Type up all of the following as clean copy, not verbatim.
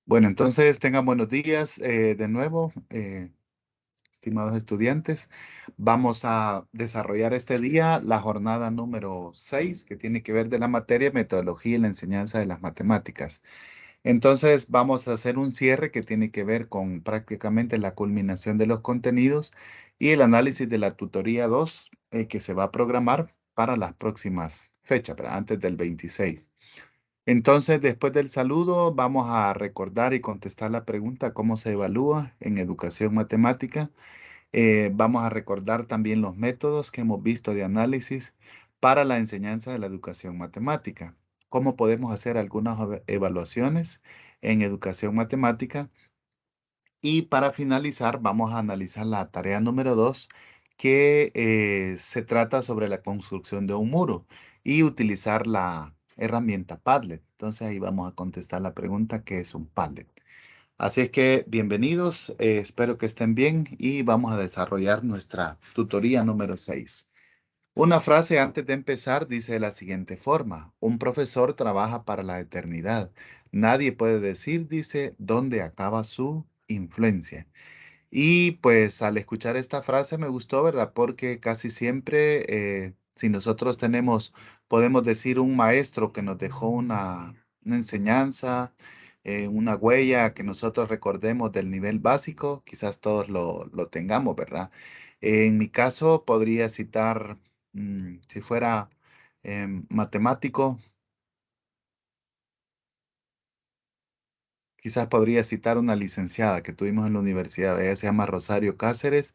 Bueno, entonces tengan buenos días de nuevo, estimados estudiantes. Vamos a desarrollar este día la jornada número 6, que tiene que ver de la materia metodología y la enseñanza de las matemáticas. Entonces vamos a hacer un cierre que tiene que ver con prácticamente la culminación de los contenidos y el análisis de la tutoría 2 que se va a programar para las próximas fechas, ¿verdad? Antes del 26. Entonces, después del saludo, vamos a recordar y contestar la pregunta cómo se evalúa en educación matemática. Vamos a recordar también los métodos que hemos visto de análisis para la enseñanza de la educación matemática. Cómo podemos hacer algunas evaluaciones en educación matemática. Y para finalizar, vamos a analizar la tarea número 2, que se trata sobre la construcción de un muro y utilizar la herramienta Padlet. Entonces ahí vamos a contestar la pregunta, ¿qué es un Padlet? Así es que bienvenidos, espero que estén bien y vamos a desarrollar nuestra tutoría número 6. Una frase antes de empezar dice de la siguiente forma: un profesor trabaja para la eternidad. Nadie puede decir, dice, dónde acaba su influencia. Y pues al escuchar esta frase me gustó, ¿verdad? Porque casi siempre, si nosotros podemos decir un maestro que nos dejó una enseñanza, una huella que nosotros recordemos del nivel básico, quizás todos lo tengamos, ¿verdad? En mi caso podría citar, si fuera matemático, quizás podría citar una licenciada que tuvimos en la universidad. Ella se llama Rosario Cáceres.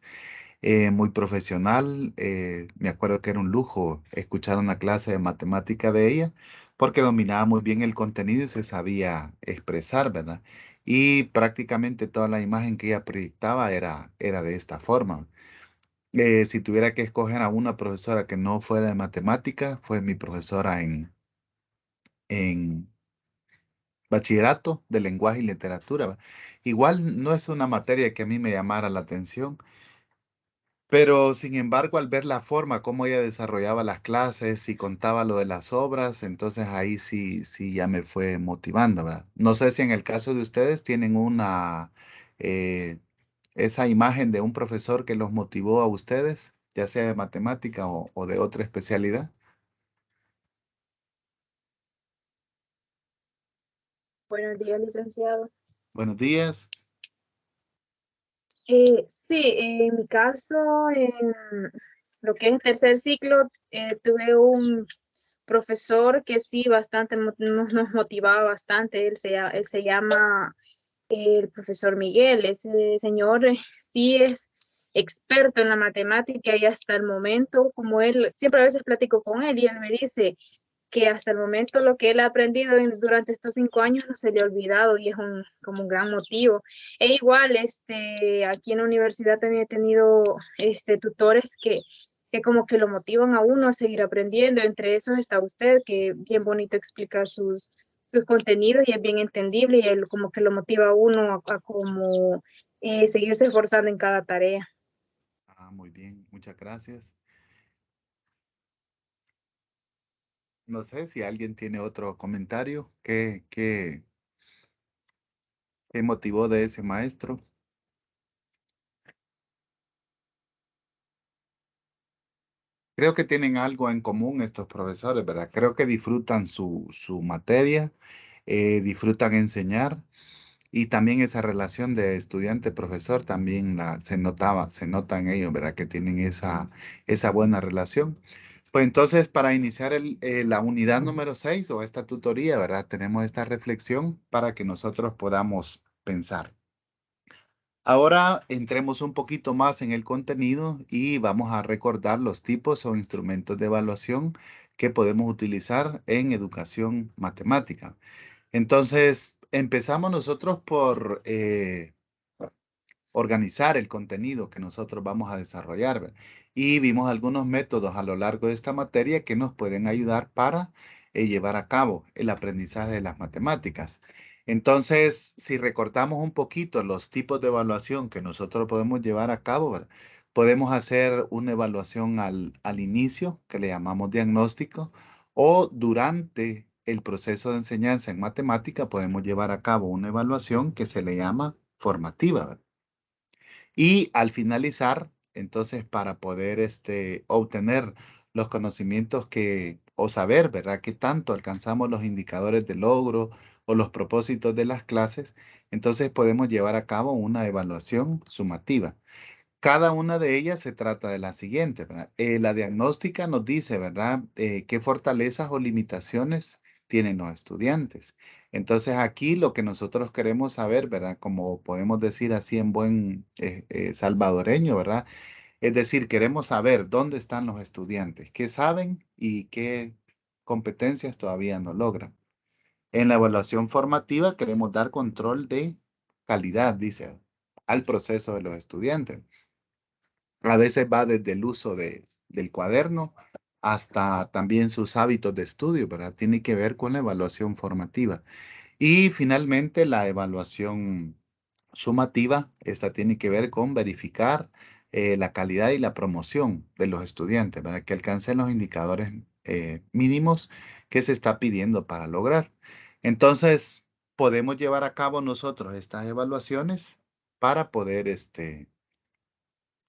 Muy profesional. Me acuerdo que era un lujo escuchar una clase de matemática de ella porque dominaba muy bien el contenido y se sabía expresar, ¿verdad? Y prácticamente toda la imagen que ella proyectaba era de esta forma. Si tuviera que escoger a una profesora que no fuera de matemática, fue mi profesora en bachillerato de lenguaje y literatura. ¿Va? Igual no es una materia que a mí me llamara la atención. Pero sin embargo, al ver la forma como ella desarrollaba las clases y contaba lo de las obras, entonces ahí sí ya me fue motivando, ¿verdad? No sé si en el caso de ustedes tienen eh, esa imagen de un profesor que los motivó a ustedes, ya sea de matemática o de otra especialidad. Buenos días, licenciado. Buenos días. Sí, en mi caso, en lo que es el tercer ciclo, tuve un profesor que sí bastante nos motivaba bastante. Él se llama el profesor Miguel. Ese señor sí es experto en la matemática y hasta el momento, como él, siempre a veces platico con él y él me dice que hasta el momento lo que él ha aprendido durante estos 5 años no se le ha olvidado y es como un gran motivo. E igual, aquí en la universidad también he tenido tutores que como que lo motivan a uno a seguir aprendiendo. Entre esos está usted, que bien bonito explica sus contenidos y es bien entendible y él como que lo motiva a uno a como seguirse esforzando en cada tarea. Ah, muy bien, muchas gracias. No sé si alguien tiene otro comentario. ¿Qué motivó de ese maestro? Creo que tienen algo en común estos profesores, ¿verdad? Creo que disfrutan su materia, disfrutan enseñar y también esa relación de estudiante-profesor también se nota en ellos, ¿verdad? Que tienen esa buena relación. Pues entonces, para iniciar la unidad número 6 o esta tutoría, ¿verdad? Tenemos esta reflexión para que nosotros podamos pensar. Ahora entremos un poquito más en el contenido y vamos a recordar los tipos o instrumentos de evaluación que podemos utilizar en educación matemática. Entonces, empezamos nosotros por organizar el contenido que nosotros vamos a desarrollar, ¿verdad? Y vimos algunos métodos a lo largo de esta materia que nos pueden ayudar para llevar a cabo el aprendizaje de las matemáticas. Entonces, si recortamos un poquito los tipos de evaluación que nosotros podemos llevar a cabo, ¿verdad? Podemos hacer una evaluación al inicio, que le llamamos diagnóstico, o durante el proceso de enseñanza en matemática, podemos llevar a cabo una evaluación que se le llama formativa, ¿verdad? Y al finalizar, entonces, para poder obtener los conocimientos o saber, ¿verdad?, qué tanto alcanzamos los indicadores de logro o los propósitos de las clases, entonces podemos llevar a cabo una evaluación sumativa. Cada una de ellas se trata de la siguiente, ¿verdad? La diagnóstica nos dice, ¿verdad?, qué fortalezas o limitaciones tienen los estudiantes. Entonces aquí lo que nosotros queremos saber, ¿verdad?, como podemos decir así en buen salvadoreño, ¿verdad? Es decir, queremos saber dónde están los estudiantes, qué saben y qué competencias todavía no logran. En la evaluación formativa queremos dar control de calidad, dice, al proceso de los estudiantes. A veces va desde el uso del cuaderno hasta también sus hábitos de estudio, ¿verdad? Tiene que ver con la evaluación formativa. Y finalmente la evaluación sumativa, esta tiene que ver con verificar la calidad y la promoción de los estudiantes, para que alcancen los indicadores mínimos que se está pidiendo para lograr. Entonces, podemos llevar a cabo nosotros estas evaluaciones para poder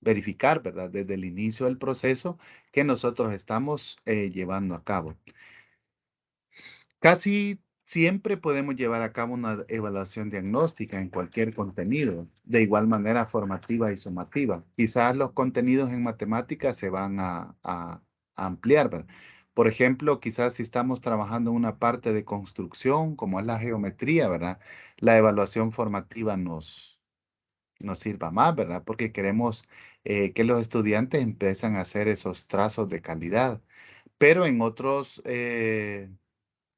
verificar, ¿verdad? Desde el inicio del proceso que nosotros estamos llevando a cabo. Casi siempre podemos llevar a cabo una evaluación diagnóstica en cualquier contenido, de igual manera formativa y sumativa. Quizás los contenidos en matemáticas se van a ampliar, ¿verdad? Por ejemplo, quizás si estamos trabajando en una parte de construcción, como es la geometría, ¿verdad? La evaluación formativa nos sirva más, ¿verdad? Porque queremos que los estudiantes empiecen a hacer esos trazos de calidad. Pero en otros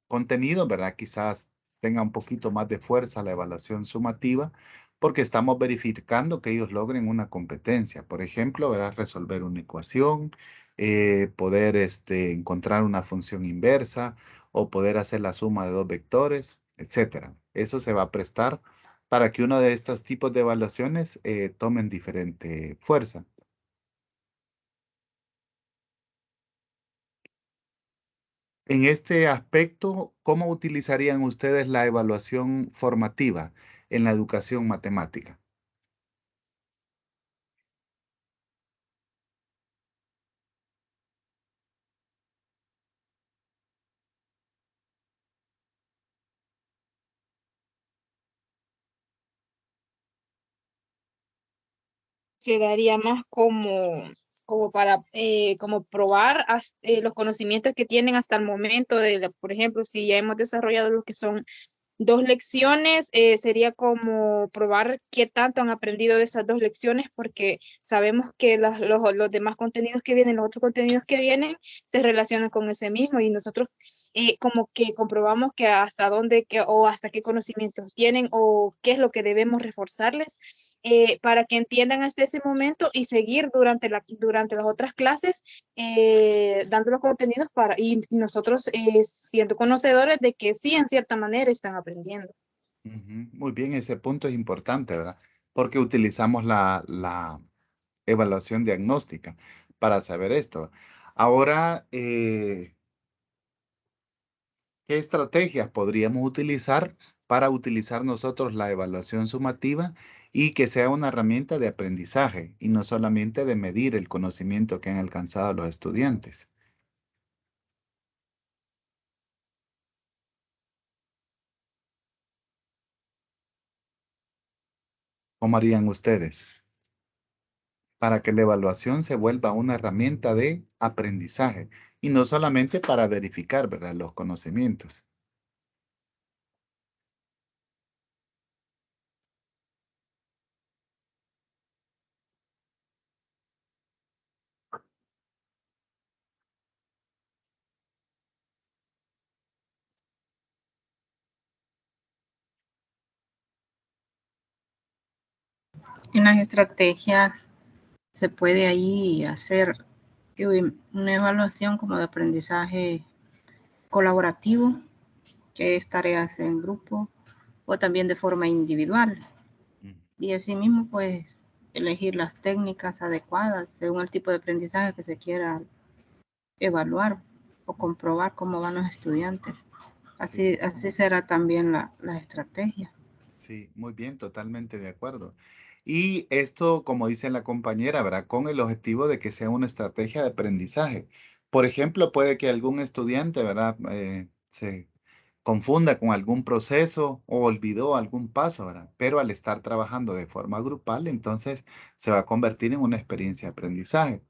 contenidos, ¿verdad? Quizás tenga un poquito más de fuerza la evaluación sumativa porque estamos verificando que ellos logren una competencia. Por ejemplo, ¿verdad? Resolver una ecuación, poder encontrar una función inversa o poder hacer la suma de dos vectores, etcétera. Eso se va a prestar para que uno de estos tipos de evaluaciones tomen diferente fuerza. En este aspecto, ¿cómo utilizarían ustedes la evaluación formativa en la educación matemática? Se daría más como para como probar los conocimientos que tienen hasta el momento por ejemplo, si ya hemos desarrollado lo que son 2 lecciones, sería como probar qué tanto han aprendido de esas 2 lecciones, porque sabemos que los demás contenidos que vienen, los otros contenidos que vienen, se relacionan con ese mismo y nosotros como que comprobamos que hasta dónde o hasta qué conocimientos tienen o qué es lo que debemos reforzarles para que entiendan hasta ese momento y seguir durante las otras clases dando los contenidos y nosotros siendo conocedores de que sí, en cierta manera están aprendiendo. Ujú, muy bien, ese punto es importante, ¿verdad? Porque utilizamos la evaluación diagnóstica para saber esto. Ahora, ¿qué estrategias podríamos utilizar para utilizar nosotros la evaluación sumativa y que sea una herramienta de aprendizaje y no solamente de medir el conocimiento que han alcanzado los estudiantes? ¿Cómo harían ustedes para que la evaluación se vuelva una herramienta de aprendizaje y no solamente para verificar, ¿verdad?, los conocimientos? En las estrategias se puede ahí hacer una evaluación como de aprendizaje colaborativo, que es tareas en grupo o también de forma individual. Y asimismo, pues, elegir las técnicas adecuadas según el tipo de aprendizaje que se quiera evaluar o comprobar cómo van los estudiantes. Así, así será también la estrategia. Sí, muy bien, totalmente de acuerdo. Y esto, como dice la compañera, ¿verdad? Con el objetivo de que sea una estrategia de aprendizaje. Por ejemplo, puede que algún estudiante, ¿verdad? Se confunda con algún proceso o olvidó algún paso, ¿verdad? Pero al estar trabajando de forma grupal, entonces se va a convertir en una experiencia de aprendizaje.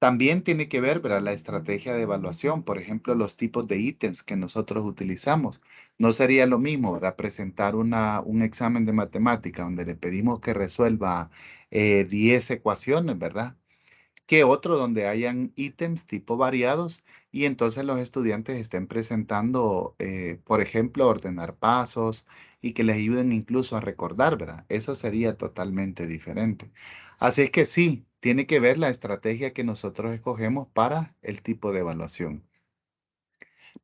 También tiene que ver, ¿verdad? La estrategia de evaluación, por ejemplo, los tipos de ítems que nosotros utilizamos. No sería lo mismo, ¿verdad? Presentar un examen de matemática donde le pedimos que resuelva 10 ecuaciones, ¿verdad? Que otro donde hayan ítems tipo variados y entonces los estudiantes estén presentando, por ejemplo, ordenar pasos y que les ayuden incluso a recordar, ¿verdad? Eso sería totalmente diferente. Así es que sí, tiene que ver la estrategia que nosotros escogemos para el tipo de evaluación.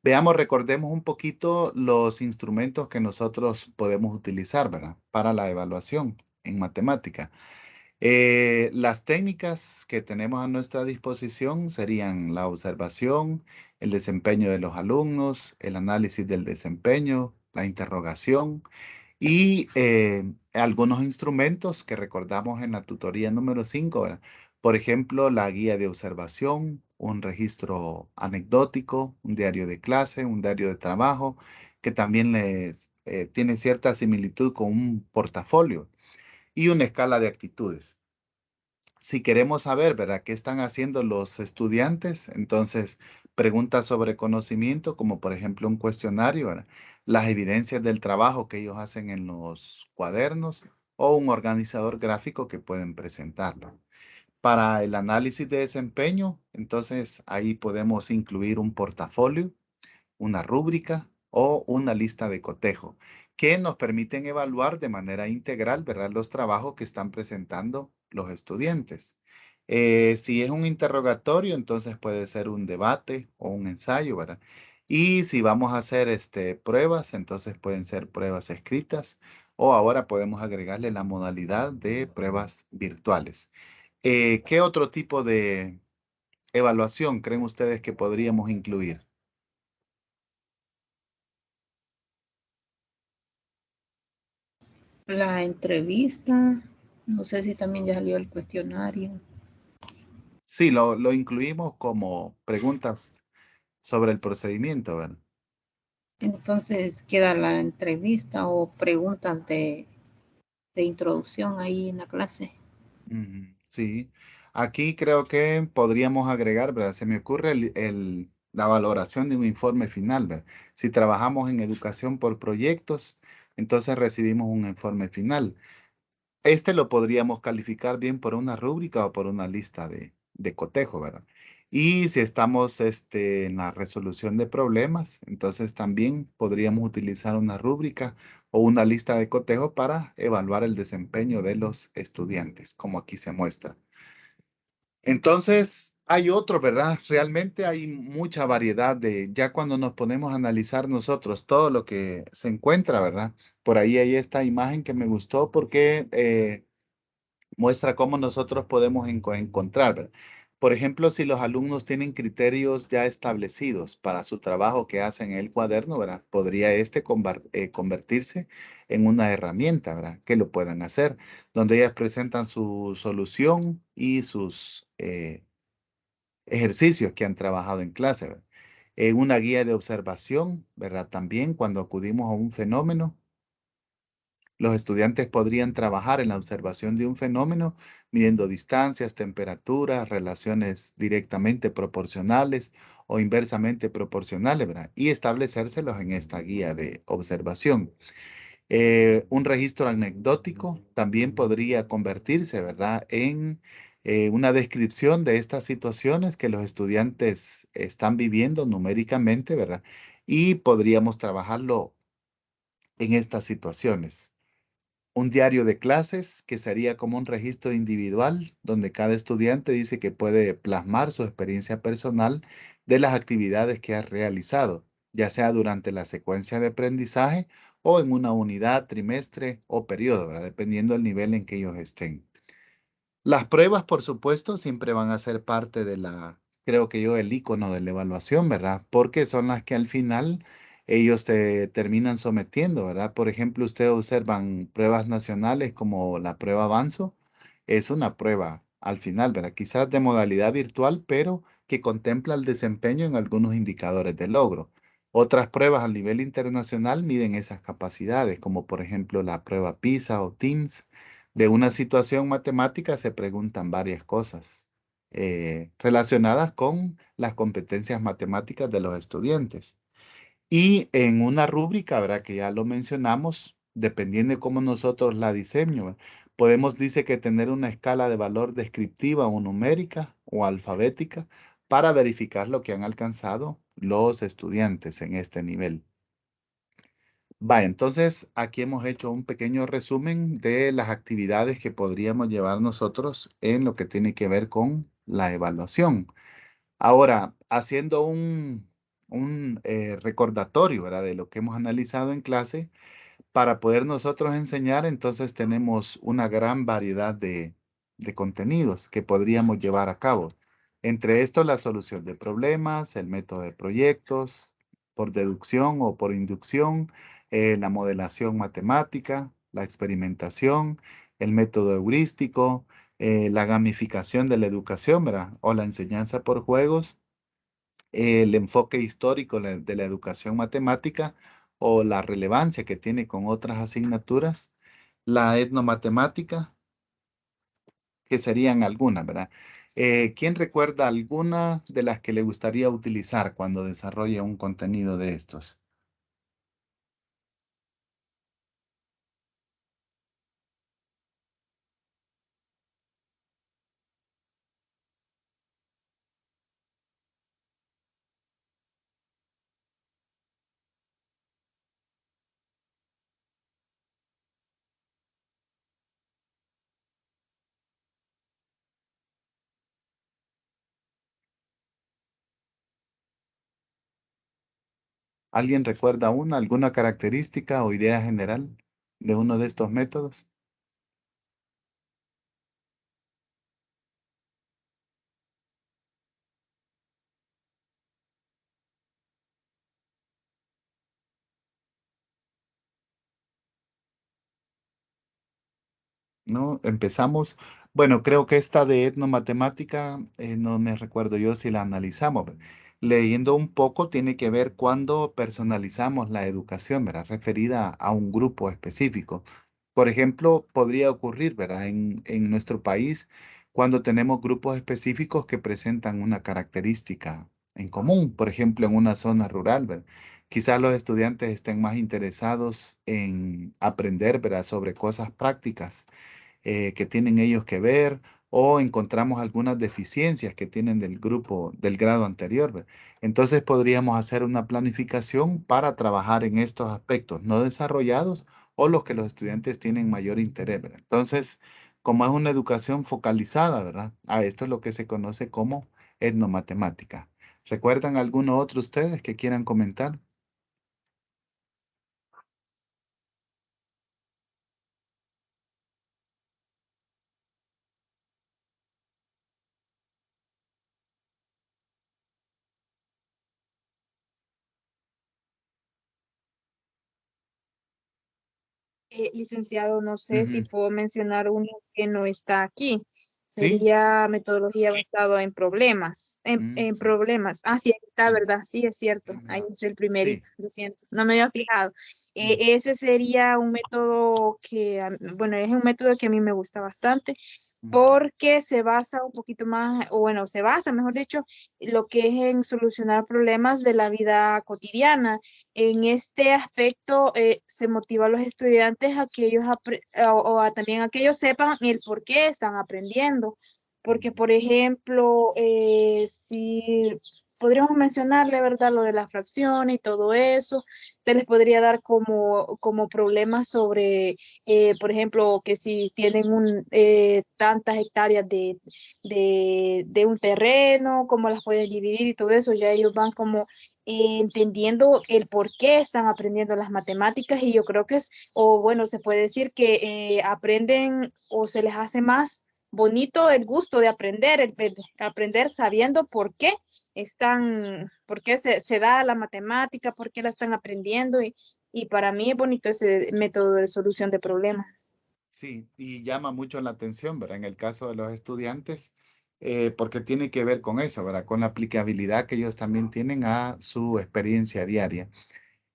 Veamos, recordemos un poquito los instrumentos que nosotros podemos utilizar, ¿verdad? Para la evaluación en matemática. Las técnicas que tenemos a nuestra disposición serían la observación, el desempeño de los alumnos, el análisis del desempeño, la interrogación y algunos instrumentos que recordamos en la tutoría número 5, ¿verdad? Por ejemplo, la guía de observación, un registro anecdótico, un diario de clase, un diario de trabajo, que también tiene cierta similitud con un portafolio y una escala de actitudes. Si queremos saber, ¿verdad?, qué están haciendo los estudiantes, entonces preguntas sobre conocimiento, como por ejemplo un cuestionario, ¿verdad? Las evidencias del trabajo que ellos hacen en los cuadernos o un organizador gráfico que pueden presentarlo. Para el análisis de desempeño, entonces ahí podemos incluir un portafolio, una rúbrica o una lista de cotejo que nos permiten evaluar de manera integral, ¿verdad?, los trabajos que están presentando los estudiantes. Si es un interrogatorio, entonces puede ser un debate o un ensayo, ¿verdad? Y si vamos a hacer pruebas, entonces pueden ser pruebas escritas o ahora podemos agregarle la modalidad de pruebas virtuales. ¿Qué otro tipo de evaluación creen ustedes que podríamos incluir? La entrevista, no sé si también ya salió el cuestionario. Sí, lo incluimos como preguntas sobre el procedimiento, ¿verdad? Entonces queda la entrevista o preguntas de introducción ahí en la clase. Ujú, sí, aquí creo que podríamos agregar, ¿verdad? Se me ocurre la valoración de un informe final, ¿verdad? Si trabajamos en educación por proyectos, entonces recibimos un informe final. Este lo podríamos calificar bien por una rúbrica o por una lista de cotejo, ¿verdad? Y si estamos en la resolución de problemas, entonces también podríamos utilizar una rúbrica o una lista de cotejo para evaluar el desempeño de los estudiantes, como aquí se muestra. Entonces, hay otro, ¿verdad? Realmente hay mucha variedad ya cuando nos ponemos a analizar nosotros todo lo que se encuentra, ¿verdad? Por ahí hay esta imagen que me gustó porque muestra cómo nosotros podemos encontrar, ¿verdad? Por ejemplo, si los alumnos tienen criterios ya establecidos para su trabajo que hacen en el cuaderno, ¿verdad? Podría convertirse en una herramienta, ¿verdad? Que lo puedan hacer, donde ellas presentan su solución y sus ejercicios que han trabajado en clase, ¿verdad? Una guía de observación, ¿verdad? También cuando acudimos a un fenómeno, los estudiantes podrían trabajar en la observación de un fenómeno, midiendo distancias, temperaturas, relaciones directamente proporcionales o inversamente proporcionales, ¿verdad? Y establecérselos en esta guía de observación. Un registro anecdótico también podría convertirse, ¿verdad?, en una descripción de estas situaciones que los estudiantes están viviendo numéricamente, ¿verdad? Y podríamos trabajarlo en estas situaciones. Un diario de clases que sería como un registro individual donde cada estudiante dice que puede plasmar su experiencia personal de las actividades que ha realizado, ya sea durante la secuencia de aprendizaje o en una unidad, trimestre o periodo, ¿verdad? Dependiendo del nivel en que ellos estén. Las pruebas, por supuesto, siempre van a ser parte de creo que yo, el icono de la evaluación, ¿verdad? Porque son las que al final ellos se terminan sometiendo, ¿verdad? Por ejemplo, ustedes observan pruebas nacionales como la prueba Avanzo, es una prueba al final, ¿verdad? Quizás de modalidad virtual, pero que contempla el desempeño en algunos indicadores de logro. Otras pruebas a nivel internacional miden esas capacidades, como por ejemplo la prueba PISA o TIMSS. De una situación matemática se preguntan varias cosas relacionadas con las competencias matemáticas de los estudiantes. Y en una rúbrica, ¿verdad? Que ya lo mencionamos, dependiendo de cómo nosotros la diseño, podemos, dice que tener una escala de valor descriptiva o numérica o alfabética para verificar lo que han alcanzado los estudiantes en este nivel. Va, entonces aquí hemos hecho un pequeño resumen de las actividades que podríamos llevar nosotros en lo que tiene que ver con la evaluación. Ahora, haciendo un recordatorio, ¿verdad? De lo que hemos analizado en clase, para poder nosotros enseñar, entonces tenemos una gran variedad de contenidos que podríamos llevar a cabo. Entre estos, la solución de problemas, el método de proyectos, por deducción o por inducción, la modelación matemática, la experimentación, el método heurístico, la gamificación de la educación, ¿verdad? O la enseñanza por juegos, el enfoque histórico de la educación matemática o la relevancia que tiene con otras asignaturas, la etnomatemática, que serían algunas, ¿verdad? ¿Quién recuerda alguna de las que le gustaría utilizar cuando desarrolle un contenido de estos? ¿Alguien recuerda alguna característica o idea general de uno de estos métodos? ¿No? Empezamos. Bueno, creo que esta de etnomatemática, no me recuerdo yo si la analizamos. Leyendo un poco, tiene que ver cuando personalizamos la educación, ¿verdad? Referida a un grupo específico. Por ejemplo, podría ocurrir, ¿verdad? En nuestro país, cuando tenemos grupos específicos que presentan una característica en común, por ejemplo, en una zona rural, ¿verdad? Quizás los estudiantes estén más interesados en aprender, ¿verdad? Sobre cosas prácticas que tienen ellos que ver o encontramos algunas deficiencias que tienen del grupo del grado anterior. ¿Ve? Entonces podríamos hacer una planificación para trabajar en estos aspectos no desarrollados o los que los estudiantes tienen mayor interés. ¿Verdad? Entonces, como es una educación focalizada, ¿verdad? A esto es lo que se conoce como etnomatemática. ¿Recuerdan alguno otro ustedes que quieran comentar? Licenciado, no sé si Ujú. puedo mencionar uno que no está aquí. ¿Sí? Sería metodología basada en problemas. Mm, En problemas. Ah, sí, ahí está, mm, ¿verdad? Sí, es cierto. Ahí ajá. es el Sí. primerito, lo siento. No me había fijado. Mm, Ese sería un método que, bueno, es un método que a mí me gusta bastante ujú. porque se basa un poquito más, o bueno, se basa, mejor dicho, lo que es en solucionar problemas de la vida cotidiana. En este aspecto se motiva a los estudiantes a que ellos también a que ellos sepan el por qué están aprendiendo. Porque, por ejemplo, si podríamos mencionarle, ¿verdad? Lo de la fracción y todo eso, se les podría dar como problemas sobre, por ejemplo, que si tienen tantas hectáreas de un terreno, cómo las pueden dividir y todo eso, ya ellos van como entendiendo el por qué están aprendiendo las matemáticas y yo creo que es, o bueno, se puede decir que aprenden o se les hace más bonito el gusto de aprender, el aprender sabiendo por qué se da la matemática, por qué la están aprendiendo y para mí es bonito ese método de solución de problemas. Sí, y llama mucho la atención, ¿verdad? En el caso de los estudiantes, porque tiene que ver con eso, ¿verdad? Con la aplicabilidad que ellos también tienen a su experiencia diaria.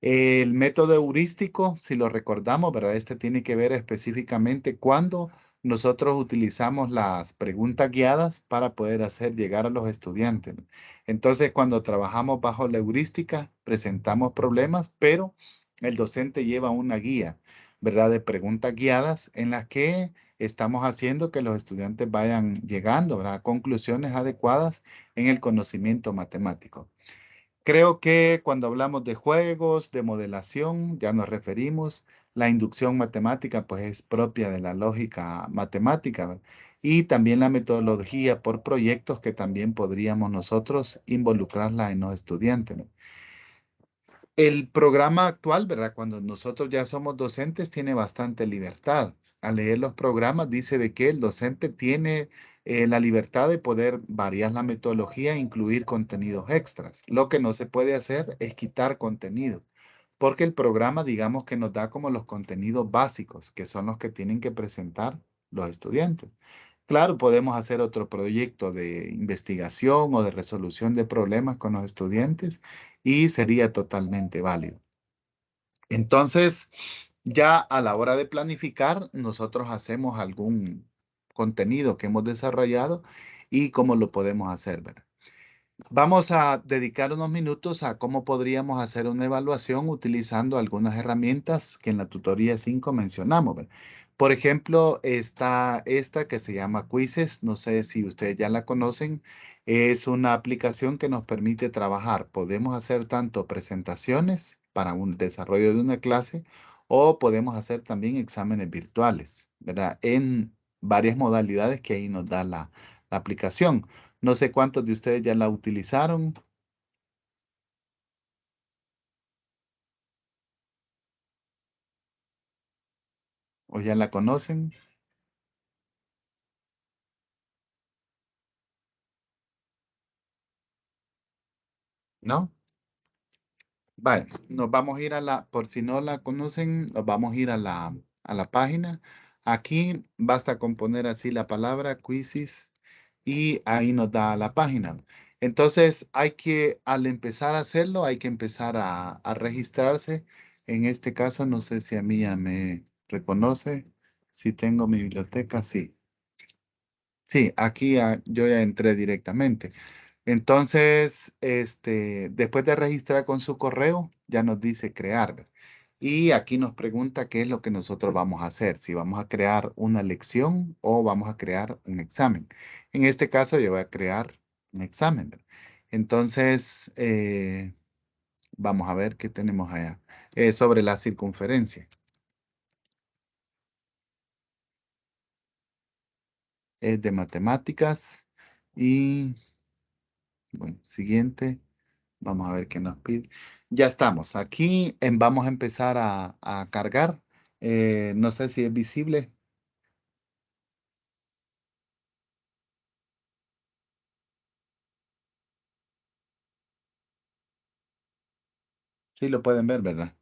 El método heurístico, si lo recordamos, ¿verdad? Este tiene que ver específicamente cuando nosotros utilizamos las preguntas guiadas para poder hacer llegar a los estudiantes. Entonces, cuando trabajamos bajo la heurística, presentamos problemas, pero el docente lleva una guía, ¿verdad? De preguntas guiadas en las que estamos haciendo que los estudiantes vayan llegando, ¿verdad? A conclusiones adecuadas en el conocimiento matemático. Creo que cuando hablamos de juegos, de modelación, ya nos referimos. La inducción matemática, pues es propia de la lógica matemática, ¿verdad? Y también la metodología por proyectos que también podríamos nosotros involucrarla en los estudiantes, ¿no? El programa actual, ¿verdad? Cuando nosotros ya somos docentes, tiene bastante libertad. Al leer los programas, dice de que el docente tiene la libertad de poder variar la metodología e incluir contenidos extras. Lo que no se puede hacer es quitar contenido, porque el programa, digamos que nos da como los contenidos básicos, que son los que tienen que presentar los estudiantes. Claro, podemos hacer otro proyecto de investigación o de resolución de problemas con los estudiantes y sería totalmente válido. Entonces, ya a la hora de planificar, nosotros hacemos algún contenido que hemos desarrollado y cómo lo podemos hacer, ¿verdad? Vamos a dedicar unos minutos a cómo podríamos hacer una evaluación utilizando algunas herramientas que en la tutoría 5 mencionamos, ¿verdad? Por ejemplo, está esta que se llama Quizzes. No sé si ustedes ya la conocen. Es una aplicación que nos permite trabajar. Podemos hacer tanto presentaciones para un desarrollo de una clase o podemos hacer también exámenes virtuales, ¿verdad? En varias modalidades que ahí nos da la aplicación. No sé cuántos de ustedes ya la utilizaron o ya la conocen, ¿no? Vale, nos vamos a ir por si no la conocen, nos vamos a ir a la página. Aquí basta con poner así la palabra Quizzes y ahí nos da la página. Entonces al empezar a hacerlo, hay que empezar a registrarse. En este caso, no sé si a mí ya me reconoce. Si tengo mi biblioteca, sí. Sí, aquí yo ya entré directamente. Entonces, después de registrar con su correo, ya nos dice crear, ¿verdad? Y aquí nos pregunta qué es lo que nosotros vamos a hacer, si vamos a crear una lección o vamos a crear un examen. En este caso, yo voy a crear un examen, ¿verdad? Entonces, vamos a ver qué tenemos allá. Sobre la circunferencia. Es de matemáticas y, bueno, siguiente. Vamos a ver qué nos pide. Ya estamos. Aquí vamos a empezar a cargar. No sé si es visible. Sí, lo pueden ver, ¿verdad?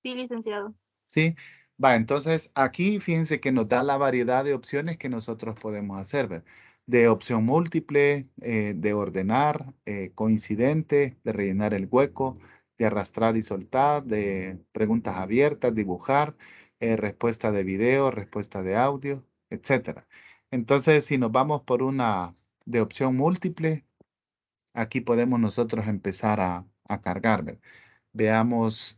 Sí, licenciado. Sí. Va, entonces aquí fíjense que nos da la variedad de opciones que nosotros podemos hacer, ¿verdad? De opción múltiple, de ordenar, coincidente, de rellenar el hueco, de arrastrar y soltar, de preguntas abiertas, dibujar, respuesta de video, respuesta de audio, etcétera. Entonces, si nos vamos por una de opción múltiple, aquí podemos nosotros empezar a cargar, ¿verdad? Veamos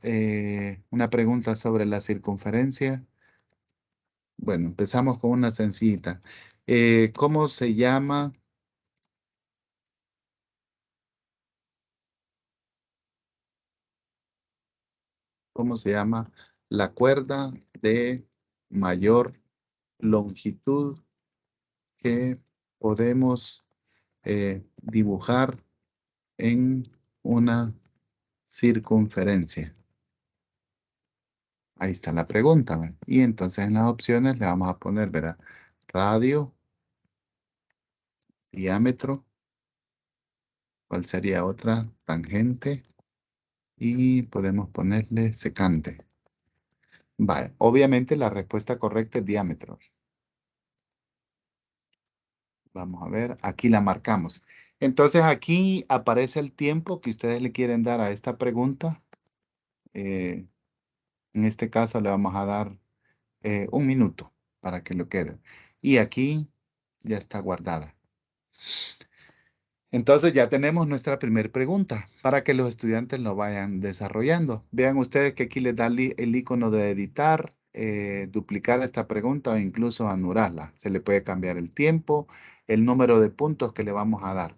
una pregunta sobre la circunferencia. Bueno, empezamos con una sencillita. ¿Cómo se llama? ¿Cómo se llama la cuerda de mayor longitud que podemos dibujar en una circunferencia? Ahí está la pregunta, ¿ve? Y entonces en las opciones le vamos a poner, ¿verdad? Radio, diámetro, ¿cuál sería otra? Tangente y podemos ponerle secante. Vale, obviamente la respuesta correcta es diámetro. Vamos a ver, aquí la marcamos. Entonces aquí aparece el tiempo que ustedes le quieren dar a esta pregunta. En este caso le vamos a dar 1 minuto para que lo quede. Y aquí ya está guardada. Entonces ya tenemos nuestra primera pregunta para que los estudiantes lo vayan desarrollando. Vean ustedes que aquí les da el icono de editar, duplicar esta pregunta o incluso anularla. Se le puede cambiar el tiempo, el número de puntos que le vamos a dar.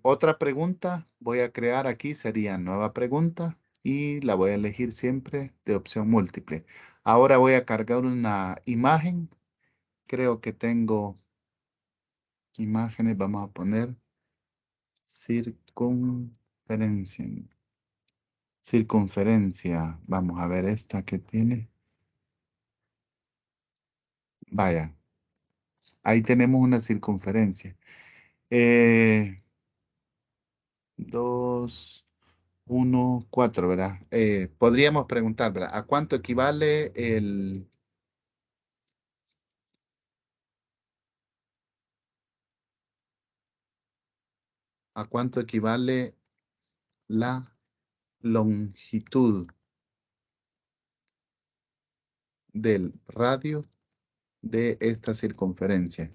Otra pregunta voy a crear aquí sería nueva pregunta y la voy a elegir siempre de opción múltiple. Ahora voy a cargar una imagen. Creo que tengo imágenes. Vamos a poner circunferencia. Circunferencia. Vamos a ver esta que tiene. Vaya, ahí tenemos una circunferencia. 2, 1, 4, ¿verdad? Podríamos preguntar, ¿verdad? ¿A cuánto equivale la longitud del radio de esta circunferencia?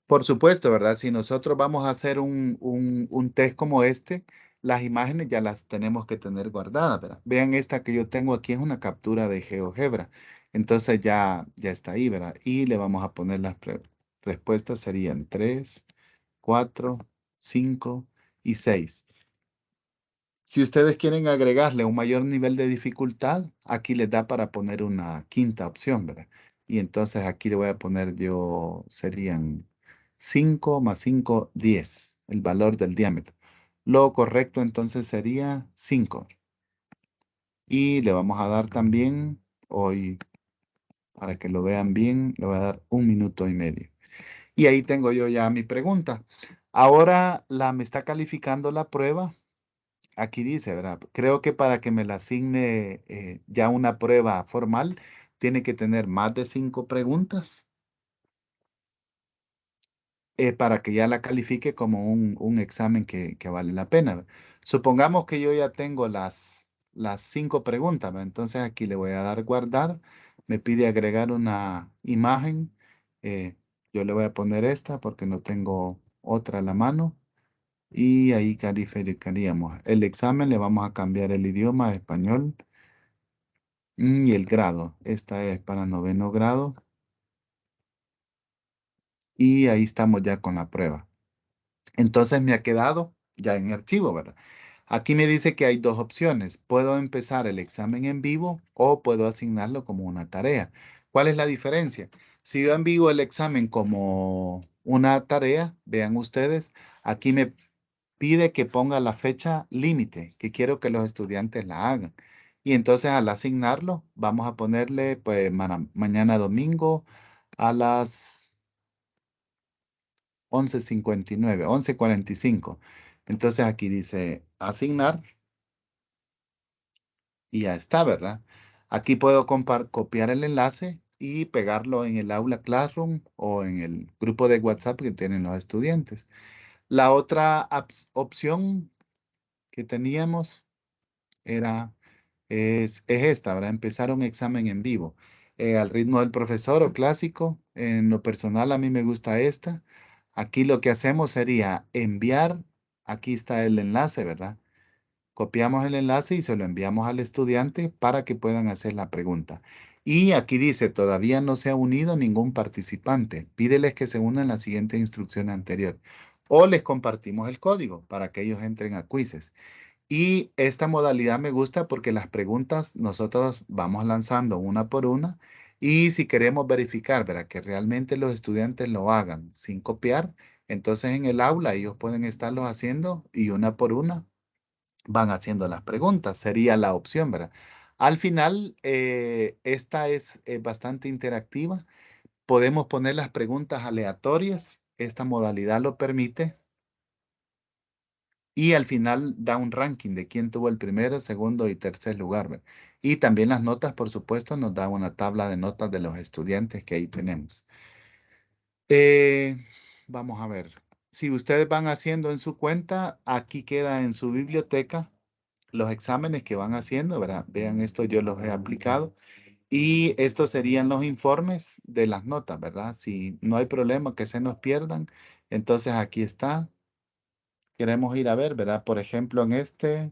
Por supuesto, ¿verdad? Si nosotros vamos a hacer un test como este, las imágenes ya las tenemos que tener guardadas, ¿verdad? Vean esta que yo tengo aquí, es una captura de GeoGebra. Entonces ya está ahí, ¿verdad? Y le vamos a poner las respuestas, serían 3, 4, 5 y 6. Si ustedes quieren agregarle un mayor nivel de dificultad, aquí les da para poner una quinta opción, ¿verdad? Y entonces aquí le voy a poner yo, serían 5 más 5, 10, el valor del diámetro. Lo correcto entonces sería 5. Y le vamos a dar también, hoy, para que lo vean bien, le voy a dar 1 minuto y medio. Y ahí tengo yo ya mi pregunta. Ahora me está calificando la prueba. Aquí dice, ¿verdad? Creo que para que me la asigne ya una prueba formal, tiene que tener más de 5 preguntas para que ya la califique como un examen que vale la pena. ¿Verdad? Supongamos que yo ya tengo las 5 preguntas, ¿verdad? Entonces aquí le voy a dar guardar. Me pide agregar una imagen. eh, yo le voy a poner esta porque no tengo otra a la mano. Y ahí calificaríamos. El examen le vamos a cambiar el idioma a español. Y el grado. Esta es para 9º grado. Y ahí estamos ya con la prueba. Entonces me ha quedado ya en archivo, ¿verdad? Aquí me dice que hay dos opciones. Puedo empezar el examen en vivo o puedo asignarlo como una tarea. ¿Cuál es la diferencia? Si yo envío el examen como una tarea, vean ustedes, aquí me pide que ponga la fecha límite, que quiero que los estudiantes la hagan. Y entonces al asignarlo, vamos a ponerle pues mañana domingo a las 11:59, 11:45. Entonces aquí dice asignar y ya está, ¿verdad? Aquí puedo copiar el enlace y pegarlo en el aula Classroom o en el grupo de WhatsApp que tienen los estudiantes. La otra opción que teníamos es esta, ¿verdad? Empezar un examen en vivo. Al ritmo del profesor o clásico. En lo personal, a mí me gusta esta. Aquí lo que hacemos sería enviar. Aquí está el enlace, ¿verdad? Copiamos el enlace y se lo enviamos al estudiante para que puedan hacer la pregunta. Y aquí dice, todavía no se ha unido ningún participante. Pídeles que se unan a la siguiente instrucción anterior. O les compartimos el código para que ellos entren a Quizzes. Y esta modalidad me gusta porque las preguntas nosotros vamos lanzando una por una y si queremos verificar, ¿verdad? Que realmente los estudiantes lo hagan sin copiar, entonces en el aula ellos pueden estarlos haciendo y una por una van haciendo las preguntas. Sería la opción, ¿verdad? Al final, esta es bastante interactiva. Podemos poner las preguntas aleatorias. Esta modalidad lo permite. Y al final da un ranking de quién tuvo el primero, segundo y tercer lugar, ¿verdad? Y también las notas, por supuesto, nos da una tabla de notas de los estudiantes que ahí tenemos. Eh, Vamos a ver. Si ustedes van haciendo en su cuenta, aquí queda en su biblioteca los exámenes que van haciendo, ¿verdad? Vean, esto yo los he aplicado. Y estos serían los informes de las notas, ¿verdad? Si no hay problema que se nos pierdan, entonces aquí está. Queremos ir a ver, ¿verdad? Por ejemplo, en este,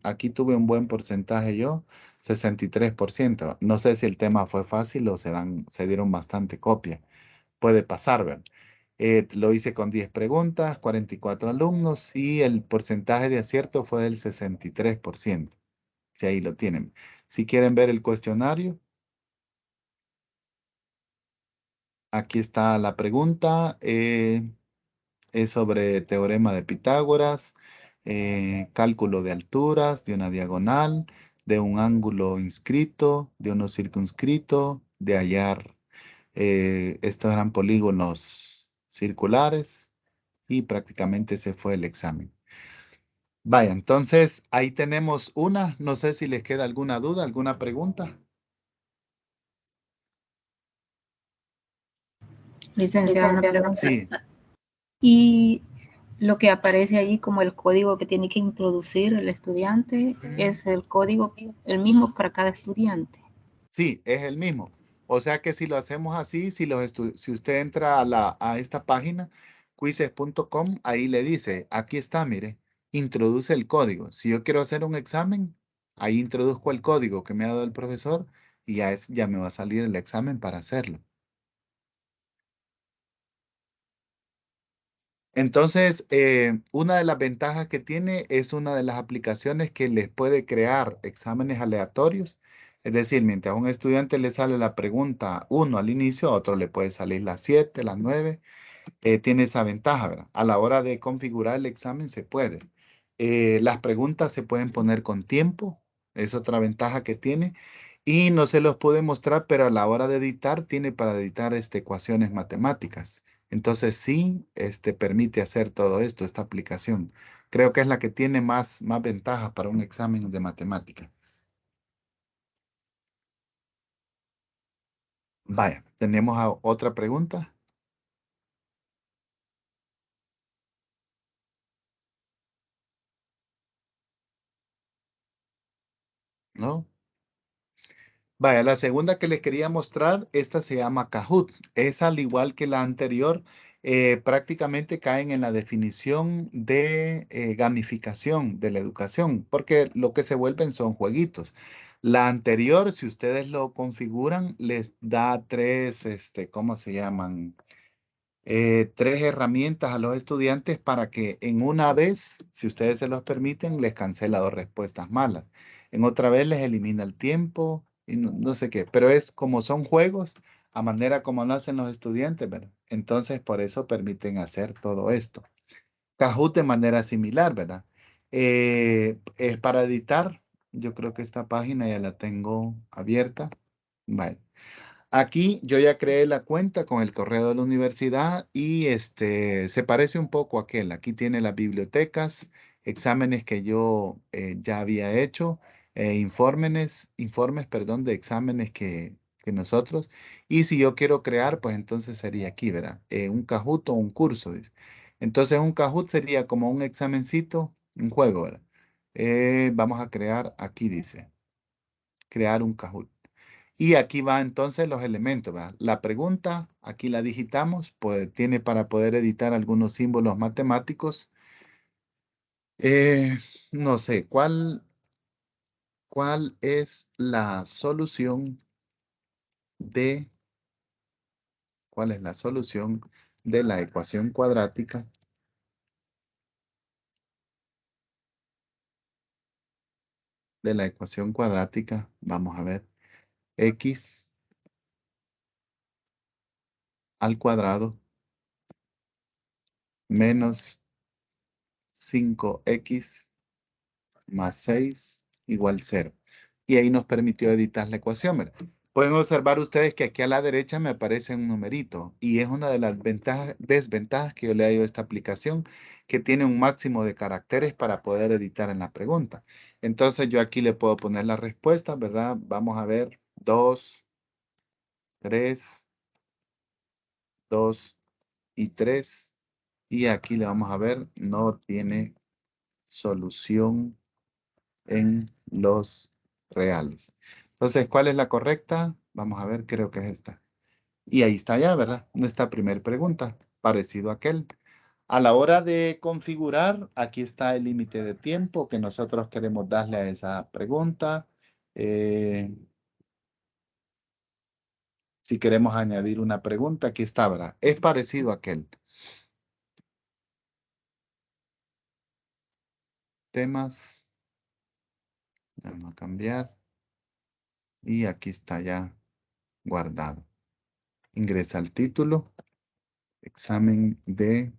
aquí tuve un buen porcentaje yo, 63%. No sé si el tema fue fácil o se dieron bastante copia. Puede pasar, ¿verdad? Lo hice con 10 preguntas, 44 alumnos y el porcentaje de acierto fue del 63%. Si ahí lo tienen. Si quieren ver el cuestionario, aquí está la pregunta. Es sobre teorema de Pitágoras, cálculo de alturas, de una diagonal, de un ángulo inscrito, de uno circunscrito, de hallar, estos eran polígonos circulares y prácticamente ese fue el examen. Vaya, entonces ahí tenemos una. No sé si les queda alguna duda, alguna pregunta. Licenciado, una pregunta. Sí, Y lo que aparece ahí como el código que tiene que introducir el estudiante es el código el mismo para cada estudiante. sí, es el mismo. O sea que si lo hacemos así, si usted entra a esta página, quizzes.com, ahí le dice, aquí está, mire, introduce el código. Si yo quiero hacer un examen, ahí introduzco el código que me ha dado el profesor y ya me va a salir el examen para hacerlo. Entonces, una de las ventajas que tiene es una de las aplicaciones que les puede crear exámenes aleatorios. Es decir, mientras a un estudiante le sale la pregunta 1 al inicio, a otro le puede salir las 7, las 9. Tiene esa ventaja, ¿verdad? A la hora de configurar el examen se puede. Las preguntas se pueden poner con tiempo, es otra ventaja que tiene. Y no se los pude mostrar, pero a la hora de editar, tiene para editar ecuaciones matemáticas. Entonces sí, permite hacer todo esto, esta aplicación. Creo que es la que tiene más ventajas para un examen de matemática. Vaya, ¿tenemos otra pregunta? ¿No? Vaya, la segunda que les quería mostrar, esta se llama Kahoot. Es al igual que la anterior, prácticamente caen en la definición de gamificación de la educación, porque lo que se vuelven son jueguitos. La anterior, si ustedes lo configuran, les da tres, ¿cómo se llaman? Tres herramientas a los estudiantes para que en una vez, si ustedes se los permiten, les cancela dos respuestas malas. En otra vez les elimina el tiempo y no sé qué. Pero es como son juegos, a manera como lo hacen los estudiantes, ¿verdad? Entonces, por eso permiten hacer todo esto. Kahoot de manera similar, ¿verdad? Es para editar. Yo creo que esta página ya la tengo abierta. Vale. Aquí yo ya creé la cuenta con el correo de la universidad y se parece un poco a aquel. Aquí tiene las bibliotecas, exámenes que yo ya había hecho, informes, perdón, de exámenes que nosotros. Y si yo quiero crear, pues entonces sería aquí, ¿verdad? Un Kahoot o un curso, dice. Entonces un Kahoot sería como un examencito, un juego, ¿verdad? Vamos a crear, aquí dice, crear un Kahoot. Y aquí va entonces los elementos, ¿verdad? La pregunta, aquí la digitamos, pues tiene para poder editar algunos símbolos matemáticos. Eh, no sé, ¿cuál es la solución de, cuál es la solución de la ecuación cuadrática? De la ecuación cuadrática, vamos a ver, x al cuadrado menos 5x más 6 igual 0. y ahí nos permitió editar la ecuación. ¿Verdad? Pueden observar ustedes que aquí a la derecha me aparece un numerito y es una de las desventajas que yo le hallo a esta aplicación, que tiene un máximo de caracteres para poder editar en la pregunta. Entonces yo aquí le puedo poner la respuesta, ¿verdad? Vamos a ver 2, 3, 2 y 3. Y aquí le vamos a ver, no tiene solución en los reales. Entonces, ¿cuál es la correcta? Vamos a ver, creo que es esta. Y ahí está ya, ¿verdad? Nuestra primera pregunta, parecido a aquel. A la hora de configurar, aquí está el límite de tiempo que nosotros queremos darle a esa pregunta. Si queremos añadir una pregunta, aquí está, ¿verdad? Es parecido a aquel. Temas. Vamos a cambiar. Y aquí está ya guardado. Ingresa el título. Examen de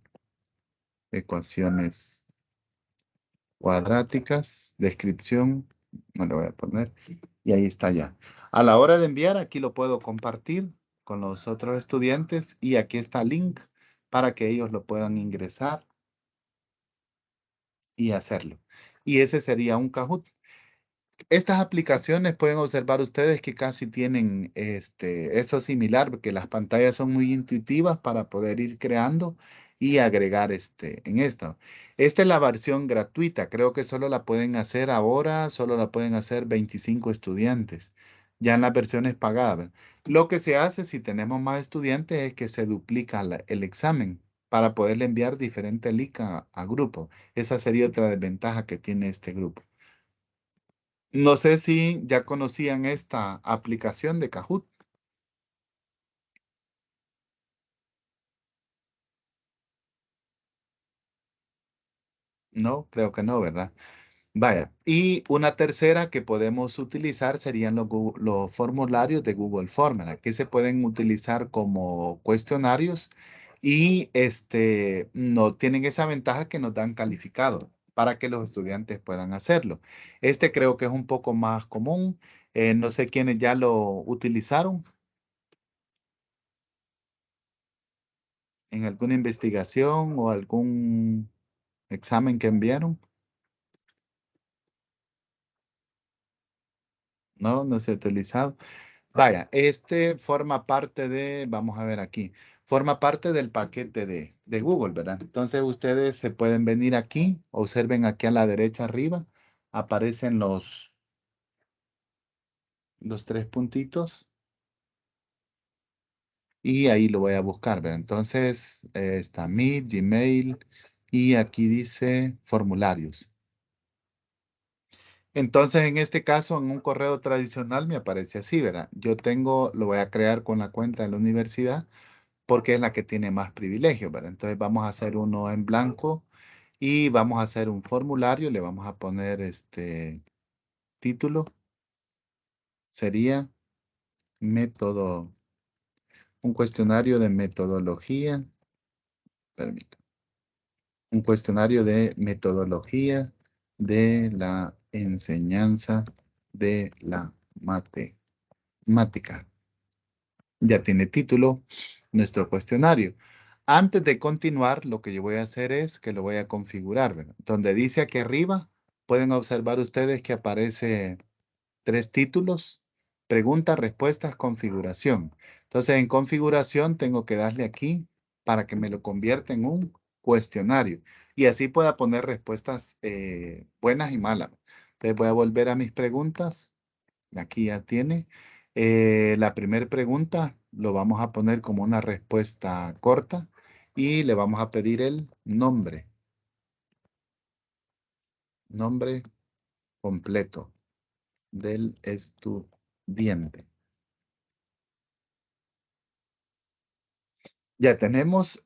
ecuaciones cuadráticas. Descripción. No le voy a poner. Y ahí está ya. A la hora de enviar, aquí lo puedo compartir con los otros estudiantes. Y aquí está el link para que ellos lo puedan ingresar y hacerlo. Y ese sería un Kahoot. Estas aplicaciones pueden observar ustedes que casi tienen eso similar, porque las pantallas son muy intuitivas para poder ir creando y agregar en esta. Esta es la versión gratuita, creo que solo la pueden hacer ahora, solo la pueden hacer 25 estudiantes. Ya en las versiones pagadas. Lo que se hace si tenemos más estudiantes es que se duplica el examen para poderle enviar diferentes links a grupo. Esa sería otra desventaja que tiene este grupo. No sé si ya conocían esta aplicación de Kahoot. No, creo que no, ¿verdad? Vaya, y una tercera que podemos utilizar serían los formularios de Google Form, ¿verdad? Que se pueden utilizar como cuestionarios y no tienen esa ventaja que nos dan calificado para que los estudiantes puedan hacerlo. Este creo que es un poco más común. No sé quiénes ya lo utilizaron en alguna investigación o algún examen que enviaron. No, no se ha utilizado. Vaya, este forma parte de, vamos a ver aquí, forma parte del paquete de Google, ¿verdad? Entonces ustedes se pueden venir aquí, observen aquí a la derecha arriba, aparecen los tres puntitos y ahí lo voy a buscar, ¿verdad? Entonces está Meet, Gmail y aquí dice formularios. Entonces, en este caso, en un correo tradicional me aparece así, ¿verdad? Yo lo voy a crear con la cuenta de la universidad porque es la que tiene más privilegios, ¿verdad? Entonces, vamos a hacer uno en blanco y vamos a hacer un formulario. Le vamos a poner este título. Sería método, un cuestionario de metodología. Permítame. Un cuestionario de metodología de la enseñanza de la matemática. Ya tiene título nuestro cuestionario. Antes de continuar, lo que yo voy a hacer es que lo voy a configurar, ¿verdad? Donde dice aquí arriba, pueden observar ustedes que aparece tres títulos: preguntas, respuestas, configuración. Entonces, en configuración tengo que darle aquí para que me lo convierta en un cuestionario y así pueda poner respuestas buenas y malas. Entonces, voy a volver a mis preguntas. Aquí ya tiene. La primera pregunta lo vamos a poner como una respuesta corta y le vamos a pedir el nombre. Nombre completo del estudiante. Ya tenemos,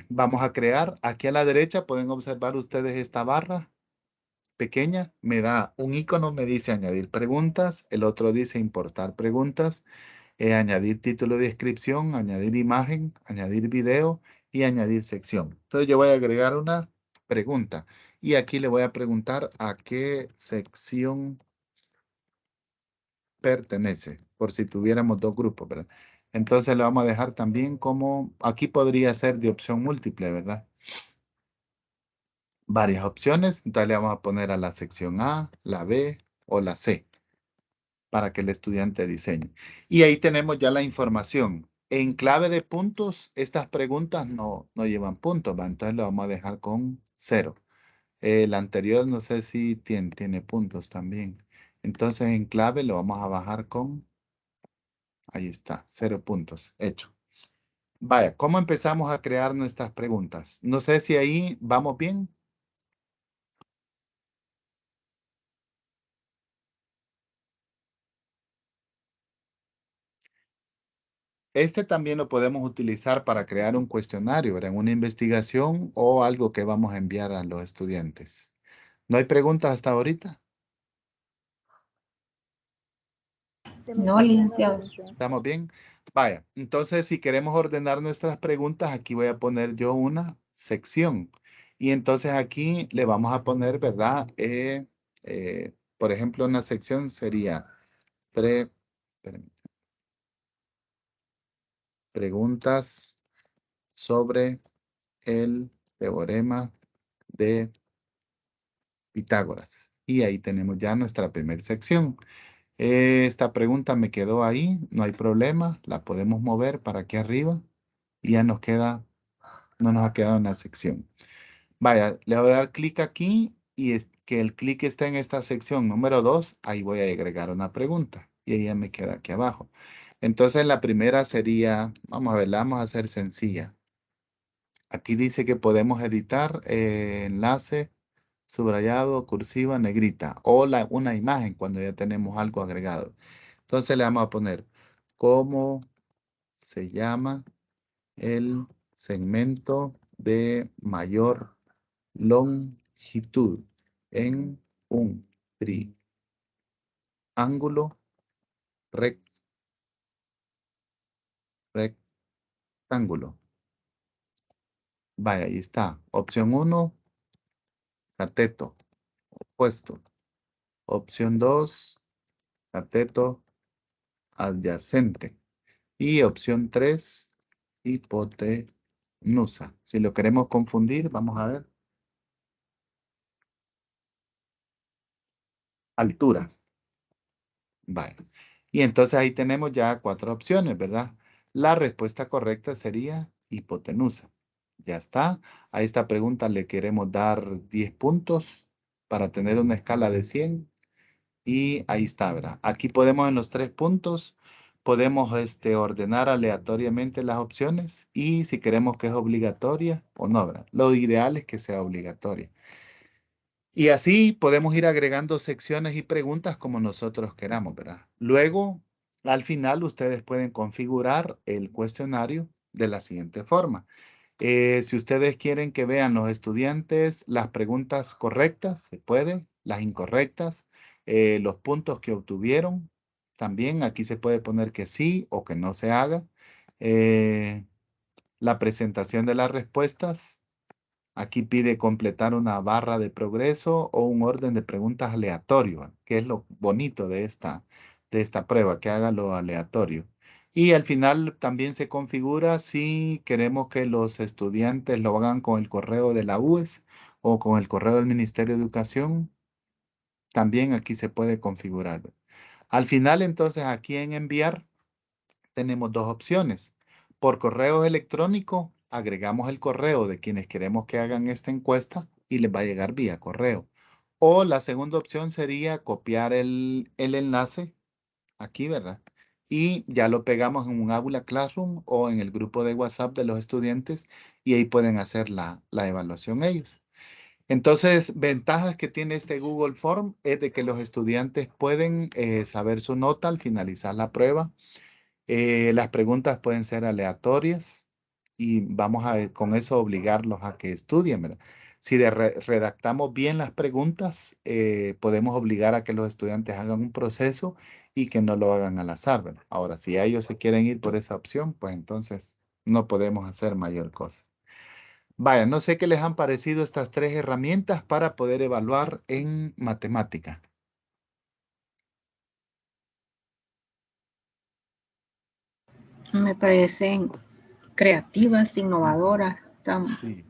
vamos a crear. Aquí a la derecha pueden observar ustedes esta barra pequeña. Me da un icono, me dice añadir preguntas. El otro dice importar preguntas. Añadir título de descripción, añadir imagen, añadir video y añadir sección. Entonces yo voy a agregar una pregunta y aquí le voy a preguntar a qué sección pertenece, por si tuviéramos dos grupos, ¿verdad? Entonces le vamos a dejar también como, aquí podría ser de opción múltiple, ¿verdad? Varias opciones, entonces le vamos a poner a la sección A, la B o la C para que el estudiante diseñe. Y ahí tenemos ya la información. En clave de puntos, estas preguntas no llevan puntos, ¿va? Entonces lo vamos a dejar con 0. El anterior no sé si tiene puntos también. Entonces en clave lo vamos a bajar con, ahí está, 0 puntos, hecho. Vaya, ¿cómo empezamos a crear nuestras preguntas? No sé si ahí vamos bien. Este también lo podemos utilizar para crear un cuestionario, ¿verdad? En una investigación o algo que vamos a enviar a los estudiantes. ¿No hay preguntas hasta ahorita? No, licenciado. ¿Estamos bien? Vaya, entonces si queremos ordenar nuestras preguntas, aquí voy a poner yo una sección. Y entonces aquí le vamos a poner, ¿verdad? Por ejemplo, una sección sería espérenme, preguntas sobre el teorema de Pitágoras. Y ahí tenemos ya nuestra primera sección. Esta pregunta me quedó ahí, no hay problema, la podemos mover para aquí arriba y ya nos queda, no nos ha quedado en la sección. Vaya, le voy a dar clic aquí y es que el clic esté en esta sección número 2, ahí voy a agregar una pregunta y ella me queda aquí abajo. Entonces la primera sería, vamos a ver, la vamos a hacer sencilla. Aquí dice que podemos editar enlace, subrayado, cursiva, negrita o una imagen cuando ya tenemos algo agregado. Entonces le vamos a poner cómo se llama el segmento de mayor longitud en un triángulo rectángulo. Vaya, ahí está. Opción 1, cateto, opuesto. Opción 2, cateto adyacente. Y opción 3, hipotenusa. Si lo queremos confundir, vamos a ver. Altura. Vale. Y entonces ahí tenemos ya 4 opciones, ¿verdad? La respuesta correcta sería hipotenusa. Ya está. A esta pregunta le queremos dar 10 puntos para tener una escala de 100. Y ahí está, ¿verdad? Aquí podemos en los 3 puntos, podemos ordenar aleatoriamente las opciones y si queremos que es obligatoria o no, ¿verdad? Lo ideal es que sea obligatoria. Y así podemos ir agregando secciones y preguntas como nosotros queramos, ¿verdad? Luego, al final, ustedes pueden configurar el cuestionario de la siguiente forma. Si ustedes quieren que vean los estudiantes las preguntas correctas, se puede, las incorrectas, los puntos que obtuvieron, también aquí se puede poner que sí o que no se haga. La presentación de las respuestas. Aquí pide completar una barra de progreso o un orden de preguntas aleatorio, que es lo bonito de esta prueba, que haga lo aleatorio. Y al final también se configura si queremos que los estudiantes lo hagan con el correo de la UES o con el correo del Ministerio de Educación. También aquí se puede configurar. Al final, entonces, aquí en enviar, tenemos dos opciones. Por correo electrónico, agregamos el correo de quienes queremos que hagan esta encuesta y les va a llegar vía correo. O la segunda opción sería copiar el enlace aquí, ¿verdad? Y ya lo pegamos en un Aula Classroom o en el grupo de WhatsApp de los estudiantes y ahí pueden hacer la evaluación ellos. Entonces, ventajas que tiene este Google Form es de que los estudiantes pueden saber su nota al finalizar la prueba. Las preguntas pueden ser aleatorias y vamos a con eso obligarlos a que estudien, ¿verdad? Si redactamos bien las preguntas, podemos obligar a que los estudiantes hagan un proceso y que no lo hagan al azar, ¿verdad? Ahora, si ellos se quieren ir por esa opción, pues entonces no podemos hacer mayor cosa. Vaya, no sé qué les han parecido estas 3 herramientas para poder evaluar en matemática. Me parecen creativas, innovadoras, Sí.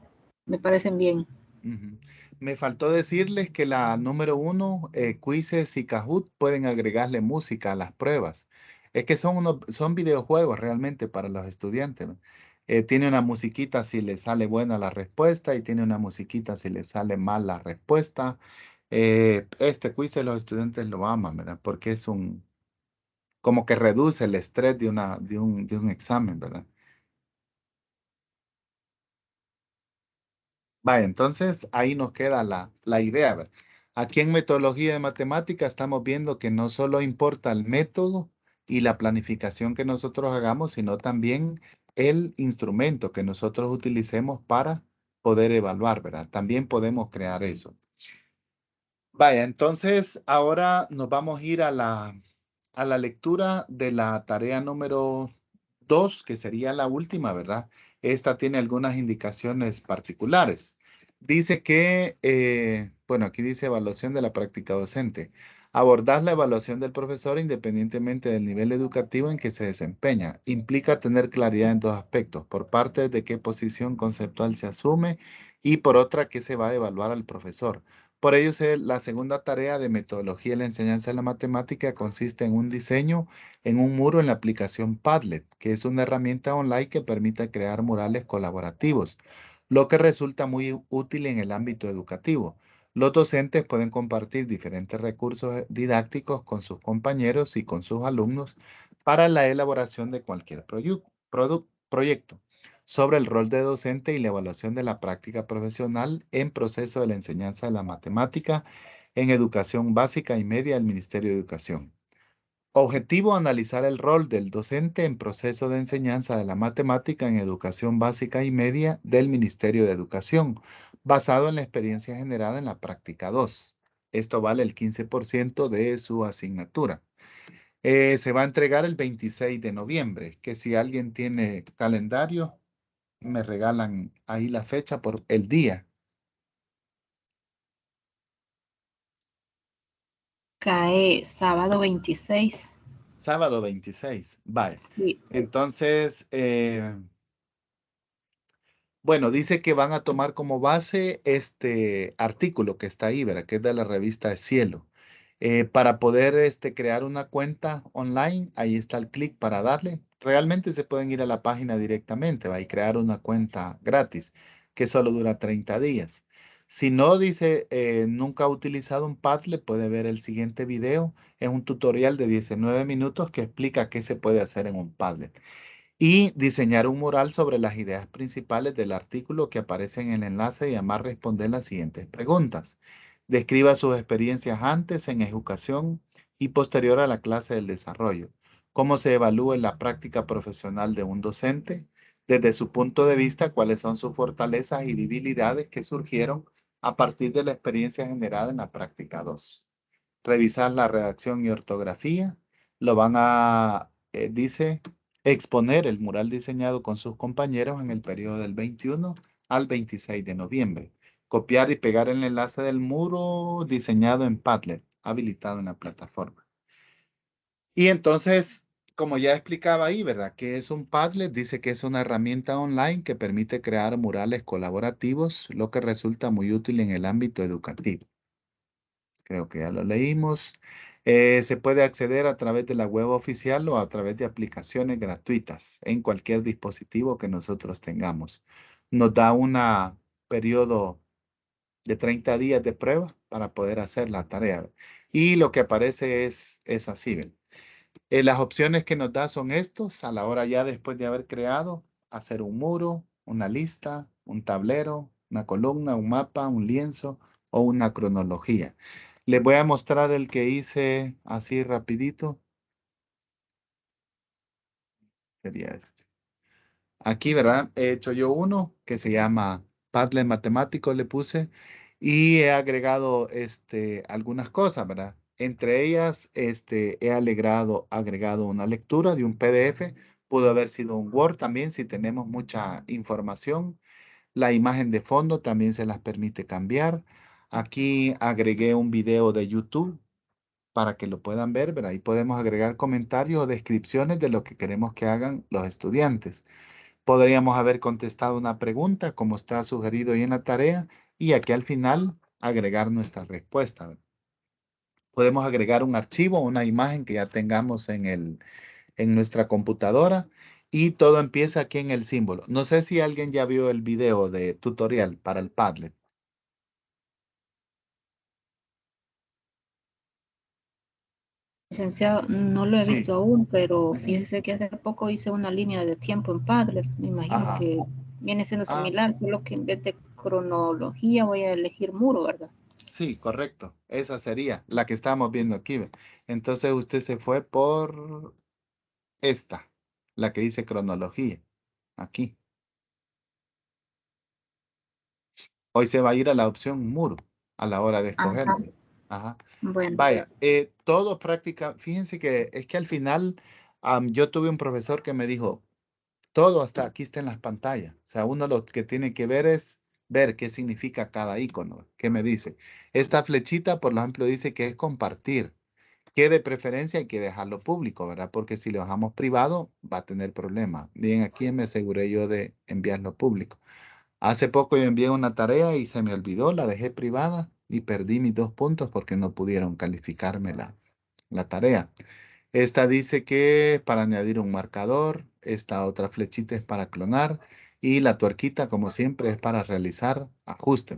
me parecen bien. Ujú. Me faltó decirles que la número 1, Quizzes y Kahoot pueden agregarle música a las pruebas. Es que son videojuegos realmente para los estudiantes, ¿no? Tiene una musiquita si le sale buena la respuesta y tiene una musiquita si le sale mal la respuesta. Este quiz los estudiantes lo aman, ¿verdad? Porque como que reduce el estrés de un examen, ¿verdad? Vaya, entonces ahí nos queda la idea. ¿Ver? Aquí en metodología de matemática estamos viendo que no solo importa el método y la planificación que nosotros hagamos, sino también el instrumento que nosotros utilicemos para poder evaluar, ¿verdad? También podemos crear eso. Vaya, entonces ahora nos vamos a ir a la lectura de la tarea número 2, que sería la última, ¿verdad? Esta tiene algunas indicaciones particulares. Dice que, bueno, aquí dice evaluación de la práctica docente. Abordar la evaluación del profesor independientemente del nivel educativo en que se desempeña. Implica tener claridad en dos aspectos. Por parte de qué posición conceptual se asume y por otra, qué se va a evaluar al profesor. Por ello, la segunda tarea de metodología de la enseñanza de la matemática consiste en un diseño en un muro en la aplicación Padlet, que es una herramienta online que permite crear murales colaborativos, lo que resulta muy útil en el ámbito educativo. Los docentes pueden compartir diferentes recursos didácticos con sus compañeros y con sus alumnos para la elaboración de cualquier proyecto sobre el rol de docente y la evaluación de la práctica profesional en proceso de la enseñanza de la matemática en educación básica y media del Ministerio de Educación. Objetivo, analizar el rol del docente en proceso de enseñanza de la matemática en educación básica y media del Ministerio de Educación, basado en la experiencia generada en la práctica 2. Esto vale el 15% de su asignatura. Se va a entregar el 26 de noviembre, que si alguien tiene calendario, me regalan ahí la fecha por el día. Cae sábado 26. Sábado 26. Vale. Sí, Entonces, bueno, dice que van a tomar como base este artículo que está ahí, ¿verdad? Que es de la revista Cielo. Para poder crear una cuenta online, ahí está el clic para darle. Realmente se pueden ir a la página directamente, ¿va? Y crear una cuenta gratis, que solo dura 30 días. Si no dice, nunca ha utilizado un Padlet, puede ver el siguiente video. Es un tutorial de 19 minutos que explica qué se puede hacer en un Padlet y diseñar un mural sobre las ideas principales del artículo que aparece en el enlace y además responder las siguientes preguntas. Describa sus experiencias antes en educación y posterior a la clase del desarrollo. ¿Cómo se evalúa en la práctica profesional de un docente? Desde su punto de vista, ¿cuáles son sus fortalezas y debilidades que surgieron a partir de la experiencia generada en la práctica 2? Revisar la redacción y ortografía. Lo van a, dice, exponer el mural diseñado con sus compañeros en el periodo del 21 al 26 de noviembre. Copiar y pegar el enlace del muro diseñado en Padlet, habilitado en la plataforma. Y entonces, como ya explicaba ahí, ¿verdad? ¿Qué es un Padlet? Dice que es una herramienta online que permite crear murales colaborativos, lo que resulta muy útil en el ámbito educativo. Creo que ya lo leímos. Se puede acceder a través de la web oficial o a través de aplicaciones gratuitas en cualquier dispositivo que nosotros tengamos. Nos da un periodo de 30 días de prueba para poder hacer la tarea. Y lo que aparece es así. ¿Ven? Las opciones que nos da son estos a la hora ya después de haber creado, hacer un muro, una lista, un tablero, una columna, un mapa, un lienzo o una cronología. Les voy a mostrar el que hice así rapidito. Sería este. Aquí, ¿verdad? He hecho yo uno que se llama Padlet Matemático, le puse, y he agregado algunas cosas, ¿verdad? Entre ellas, he agregado una lectura de un PDF, pudo haber sido un Word también si tenemos mucha información. La imagen de fondo también se las permite cambiar. Aquí agregué un video de YouTube para que lo puedan ver, ¿verdad? Ahí podemos agregar comentarios o descripciones de lo que queremos que hagan los estudiantes. Podríamos haber contestado una pregunta, como está sugerido ahí en la tarea, y aquí al final agregar nuestra respuesta, ¿verdad? Podemos agregar un archivo, una imagen que ya tengamos en nuestra computadora y todo empieza aquí en el símbolo. No sé si alguien ya vio el video de tutorial para el Padlet. Licenciado, no lo he Sí. visto aún, pero fíjese que hace poco hice una línea de tiempo en Padlet. Me imagino Ajá. que viene siendo Ah, similar, solo que en vez de cronología voy a elegir muro, ¿verdad? sí, correcto. Esa sería la que estamos viendo aquí. ¿Ve? Entonces usted se fue por esta, la que dice cronología. Aquí. Hoy se va a ir a la opción muro a la hora de Ajá, escogerlo. Ajá. bueno. Vaya, todo práctica. Fíjense que es que al final yo tuve un profesor que me dijo, todo hasta aquí está en las pantallas. O sea, uno lo que tiene que ver es ver qué significa cada icono. ¿Qué me dice? Esta flechita, por ejemplo, dice que es compartir. Que de preferencia hay que dejarlo público, ¿verdad? Porque si lo dejamos privado, va a tener problemas. Bien, aquí me aseguré yo de enviarlo público. Hace poco yo envié una tarea y se me olvidó, la dejé privada y perdí mis 2 puntos porque no pudieron calificarme la tarea. Esta dice que para añadir un marcador, esta otra flechita es para clonar y la tuerquita, como siempre, es para realizar ajustes.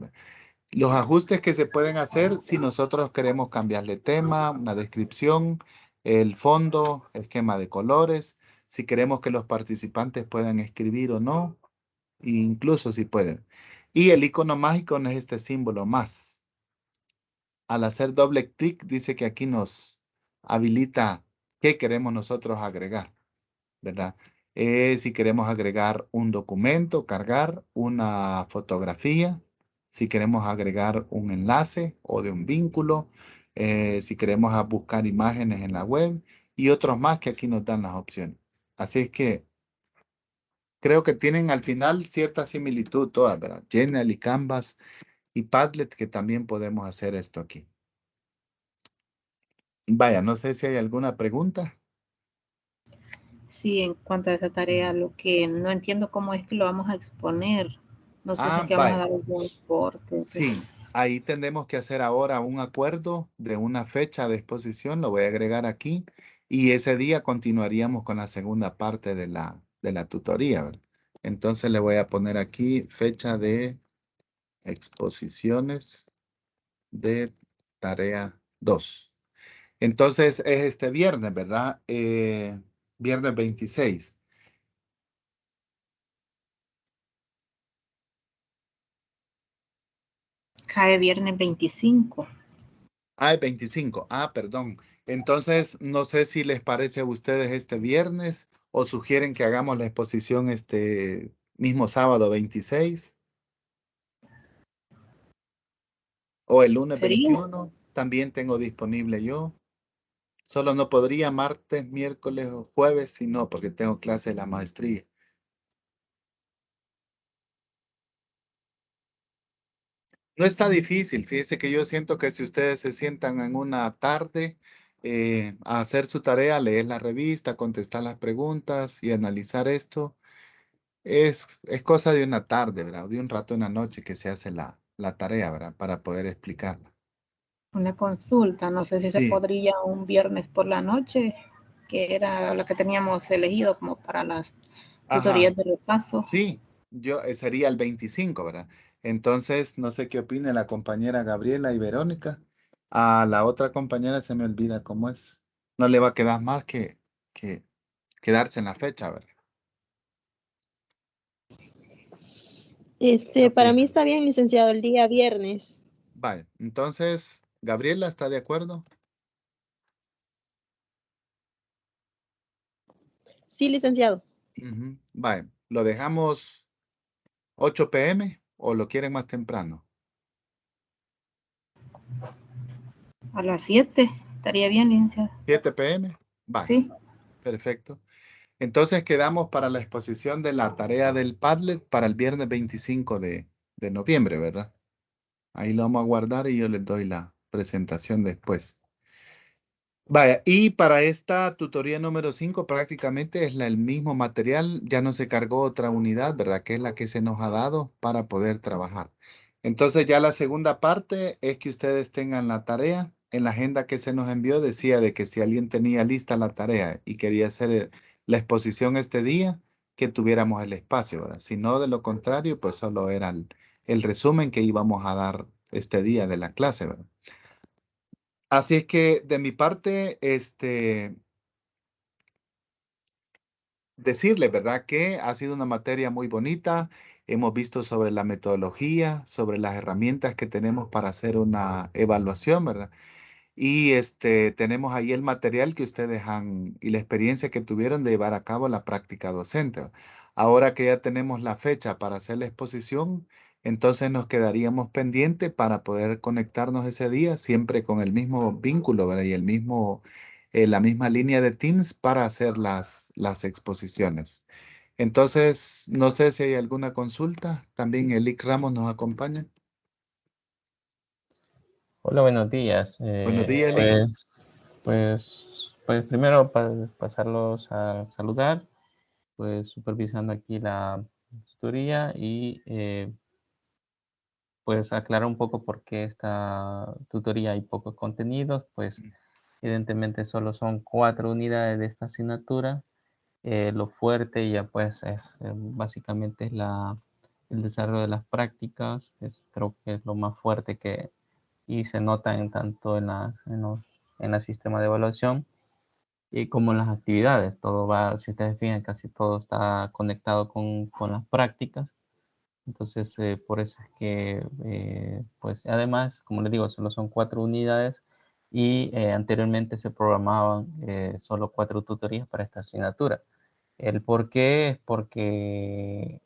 Los ajustes que se pueden hacer si nosotros queremos cambiarle tema, una descripción, el fondo, esquema de colores, si queremos que los participantes puedan escribir o no, incluso si pueden. Y el icono mágico es este símbolo más. Al hacer doble clic, dice que aquí nos habilita qué queremos nosotros agregar, ¿verdad? Si queremos agregar un documento, cargar una fotografía, si queremos agregar un enlace o de un vínculo, si queremos buscar imágenes en la web y otros más que aquí nos dan las opciones. Así es que creo que tienen al final cierta similitud todas, ¿verdad? Genial y Canvas y Padlet que también podemos hacer esto aquí. Vaya, no sé si hay alguna pregunta. Sí, en cuanto a esa tarea, lo que no entiendo cómo es que lo vamos a exponer. No sé si es que vamos a Vaya. dar algún corte. Sí, ahí tendremos que hacer ahora un acuerdo de una fecha de exposición, lo voy a agregar aquí, y ese día continuaríamos con la segunda parte de la tutoría, ¿verdad? Entonces le voy a poner aquí fecha de exposiciones de tarea 2. Entonces es este viernes, ¿verdad? Viernes 26. Cae viernes 25. Ah, el 25. Ah, perdón. Entonces, no sé si les parece a ustedes este viernes o sugieren que hagamos la exposición este mismo sábado 26 o el lunes ¿Sería? 21. También tengo disponible yo. Solo no podría martes, miércoles o jueves, si no, porque tengo clase de la maestría. No está difícil. Fíjese que yo siento que si ustedes se sientan en una tarde a hacer su tarea, leer la revista, contestar las preguntas y analizar esto. Es cosa de una tarde, ¿verdad? De un rato en la noche que se hace la tarea, ¿verdad? Para poder explicarla. Una consulta, no sé si se Sí, podría un viernes por la noche, que era la que teníamos elegido como para las ajá, tutorías de repaso. sí, sería el 25, ¿verdad? Entonces, no sé qué opina la compañera Gabriela y Verónica. A la otra compañera se me olvida cómo es. No le va a quedar más que quedarse en la fecha, ¿verdad? ¿Qué Para mí opina? está bien, licenciado, el día viernes. Vale, entonces, Gabriela, ¿está de acuerdo? Sí, licenciado. Ujú. Vale, ¿lo dejamos 8 p.m. o lo quieren más temprano? A las 7 estaría bien, licenciada. 7 p.m. Vale, Sí, perfecto. Entonces quedamos para la exposición de la tarea del Padlet para el viernes 25 de noviembre, ¿verdad? Ahí lo vamos a guardar y yo les doy la presentación después. Vaya, y para esta tutoría número 5 prácticamente es el mismo material, ya no se cargó otra unidad, ¿verdad? Que es la que se nos ha dado para poder trabajar. Entonces ya la segunda parte es que ustedes tengan la tarea. En la agenda que se nos envió decía de que si alguien tenía lista la tarea y quería hacer la exposición este día, que tuviéramos el espacio, ¿verdad? Si no, de lo contrario, pues solo era el resumen que íbamos a dar este día de la clase, ¿verdad? Así es que de mi parte, decirle, ¿verdad? Que ha sido una materia muy bonita. Hemos visto sobre la metodología, sobre las herramientas que tenemos para hacer una evaluación, ¿verdad? Y tenemos ahí el material que ustedes han y la experiencia que tuvieron de llevar a cabo la práctica docente. Ahora que ya tenemos la fecha para hacer la exposición, entonces nos quedaríamos pendientes para poder conectarnos ese día, siempre con el mismo vínculo, ¿verdad? Y la misma línea de Teams para hacer las exposiciones. Entonces, no sé si hay alguna consulta. También Elic Ramos nos acompaña. Hola, buenos días. Buenos días, Elic. Pues primero para pasarlos a saludar, pues supervisando aquí la tutoría y pues aclarar un poco por qué esta tutoría hay pocos contenidos, pues evidentemente solo son 4 unidades de esta asignatura. Lo fuerte ya pues es básicamente es el desarrollo de las prácticas, creo que es lo más fuerte que y se nota en tanto en el sistema de evaluación y como en las actividades. Todo va, si ustedes fijan, casi todo está conectado con las prácticas. Entonces, por eso es que, pues además, como les digo, solo son 4 unidades y anteriormente se programaban solo 4 tutorías para esta asignatura. El por qué es porque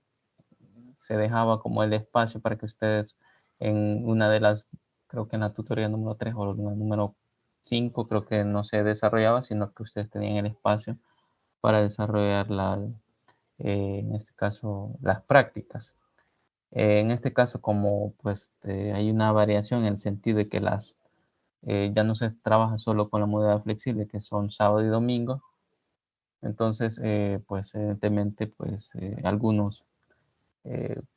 se dejaba como el espacio para que ustedes en una de las, creo que en la tutoría número 3 o la número 5 creo que no se desarrollaba, sino que ustedes tenían el espacio para desarrollar en este caso, las prácticas. En este caso, como pues hay una variación en el sentido de que ya no se trabaja solo con la modalidad flexible, que son sábado y domingo, entonces, pues evidentemente, pues algunos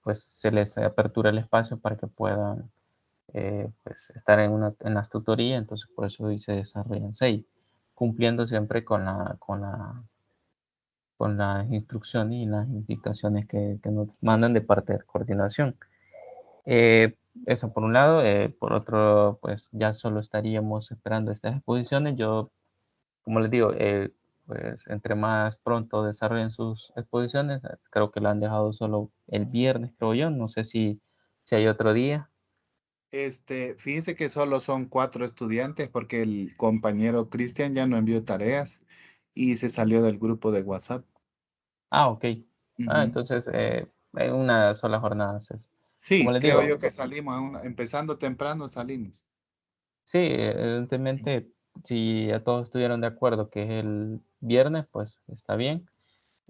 pues se les apertura el espacio para que puedan pues, estar en las tutorías, entonces por eso hoy se desarrollan 6, cumpliendo siempre con las instrucciones y las indicaciones que nos mandan de parte de coordinación. Eso por un lado, por otro, pues ya solo estaríamos esperando estas exposiciones. Yo, como les digo, pues entre más pronto desarrollen sus exposiciones, creo que lo han dejado solo el viernes, creo yo, no sé si hay otro día. Fíjense que solo son 4 estudiantes porque el compañero Cristian ya no envió tareas y se salió del grupo de WhatsApp. Ah, ok. Ujú. Entonces, en una sola jornada. Como Sí, les creo digo, yo que salimos, empezando temprano salimos. sí, evidentemente, si a todos estuvieron de acuerdo que es el viernes, pues está bien.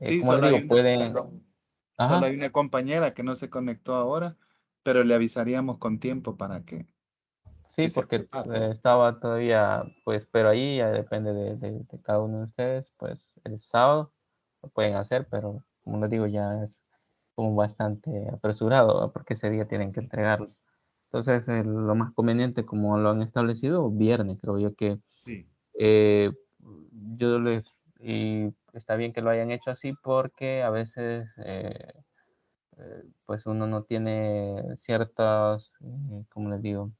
Sí, Como les solo hay digo, una, pueden, perdón, solo ajá, hay una compañera que no se conectó ahora, pero le avisaríamos con tiempo para sí, que se porque prepare. estaba todavía, pues, pero ahí ya depende de cada uno de ustedes, pues el sábado lo pueden hacer, pero como les digo, ya es como bastante apresurado, ¿no? Porque ese día tienen que entregarlo. Entonces, lo más conveniente, como lo han establecido, viernes, creo yo que Sí. eh, y está bien que lo hayan hecho así porque a veces, pues uno no tiene ciertas, como les digo,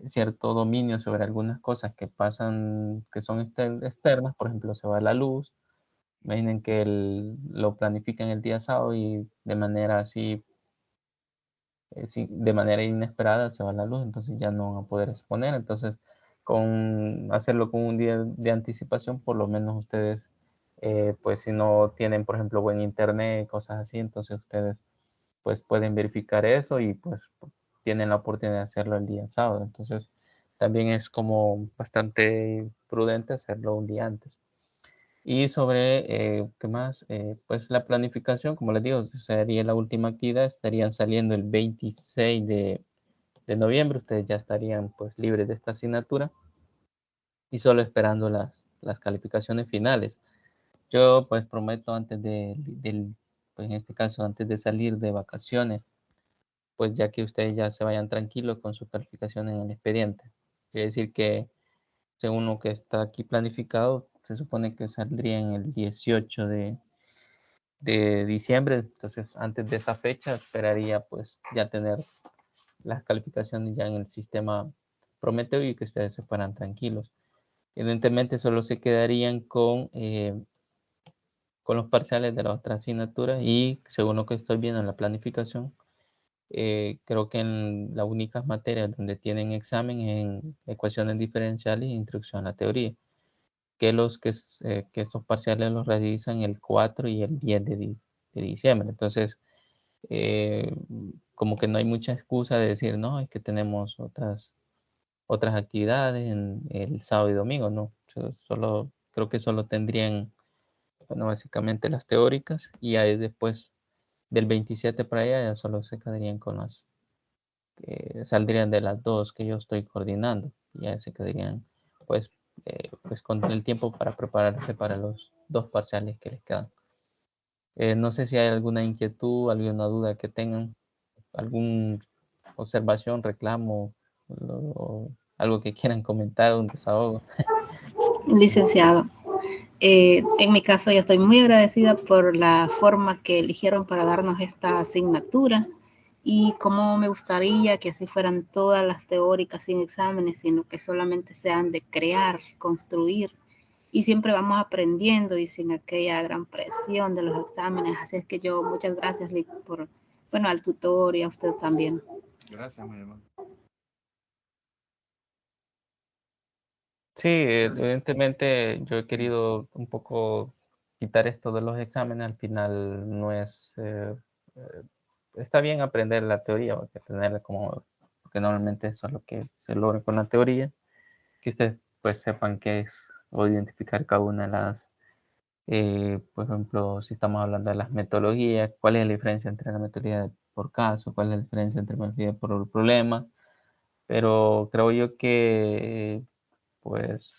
cierto dominio sobre algunas cosas que pasan, que son externas, por ejemplo, se va la luz. Imaginen que lo planifican el día sábado y de manera así, de manera inesperada se va la luz, entonces ya no van a poder exponer. Entonces, con hacerlo con un día de anticipación, por lo menos ustedes, pues si no tienen, por ejemplo, buen internet, cosas así, entonces ustedes pues pueden verificar eso y pues tienen la oportunidad de hacerlo el día sábado. Entonces, también es como bastante prudente hacerlo un día antes. Y sobre, ¿qué más? Pues la planificación, como les digo, sería la última actividad, estarían saliendo el 26 de noviembre, ustedes ya estarían pues libres de esta asignatura. y solo esperando las calificaciones finales. Yo pues prometo antes pues en este caso antes de salir de vacaciones, pues ya que ustedes ya se vayan tranquilos con su calificación en el expediente. Quiere decir que según lo que está aquí planificado, se supone que saldría en el 18 de diciembre, entonces antes de esa fecha esperaría pues ya tener las calificaciones ya en el sistema Prometeo y que ustedes se fueran tranquilos. Evidentemente solo se quedarían con los parciales de la otra asignatura y según lo que estoy viendo en la planificación, creo que en las únicas materias donde tienen examen es en ecuaciones diferenciales e introducción a la teoría, que estos parciales los realizan el 4 y el 10 de diciembre. Entonces, eh, como que no hay mucha excusa de decir, no, es que tenemos otras actividades en el sábado y domingo, no. Creo que solo tendrían, bueno, básicamente las teóricas y ahí después del 27 para allá ya solo se quedarían con las que saldrían de las dos que yo estoy coordinando. Ya se quedarían pues, pues con el tiempo para prepararse para los dos parciales que les quedan. No sé si hay alguna inquietud, alguna duda que tengan, alguna observación, reclamo, o algo que quieran comentar, un desahogo. Licenciado, en mi caso yo estoy muy agradecida por la forma que eligieron para darnos esta asignatura y cómo me gustaría que así fueran todas las teóricas sin exámenes, sino que solamente sean de crear, construir y siempre vamos aprendiendo y sin aquella gran presión de los exámenes. Así es que yo muchas gracias Lick, por, bueno, al tutor y a usted también. Gracias, mi hermano. Sí, evidentemente yo he querido un poco quitar esto de los exámenes, al final no es, está bien aprender la teoría, porque tenerla como, porque normalmente eso es lo que se logra con la teoría, que ustedes pues sepan qué es o identificar cada una de las, por ejemplo, si estamos hablando de las metodologías, cuál es la diferencia entre la metodología por caso, cuál es la diferencia entre la metodología por problema, pero creo yo que pues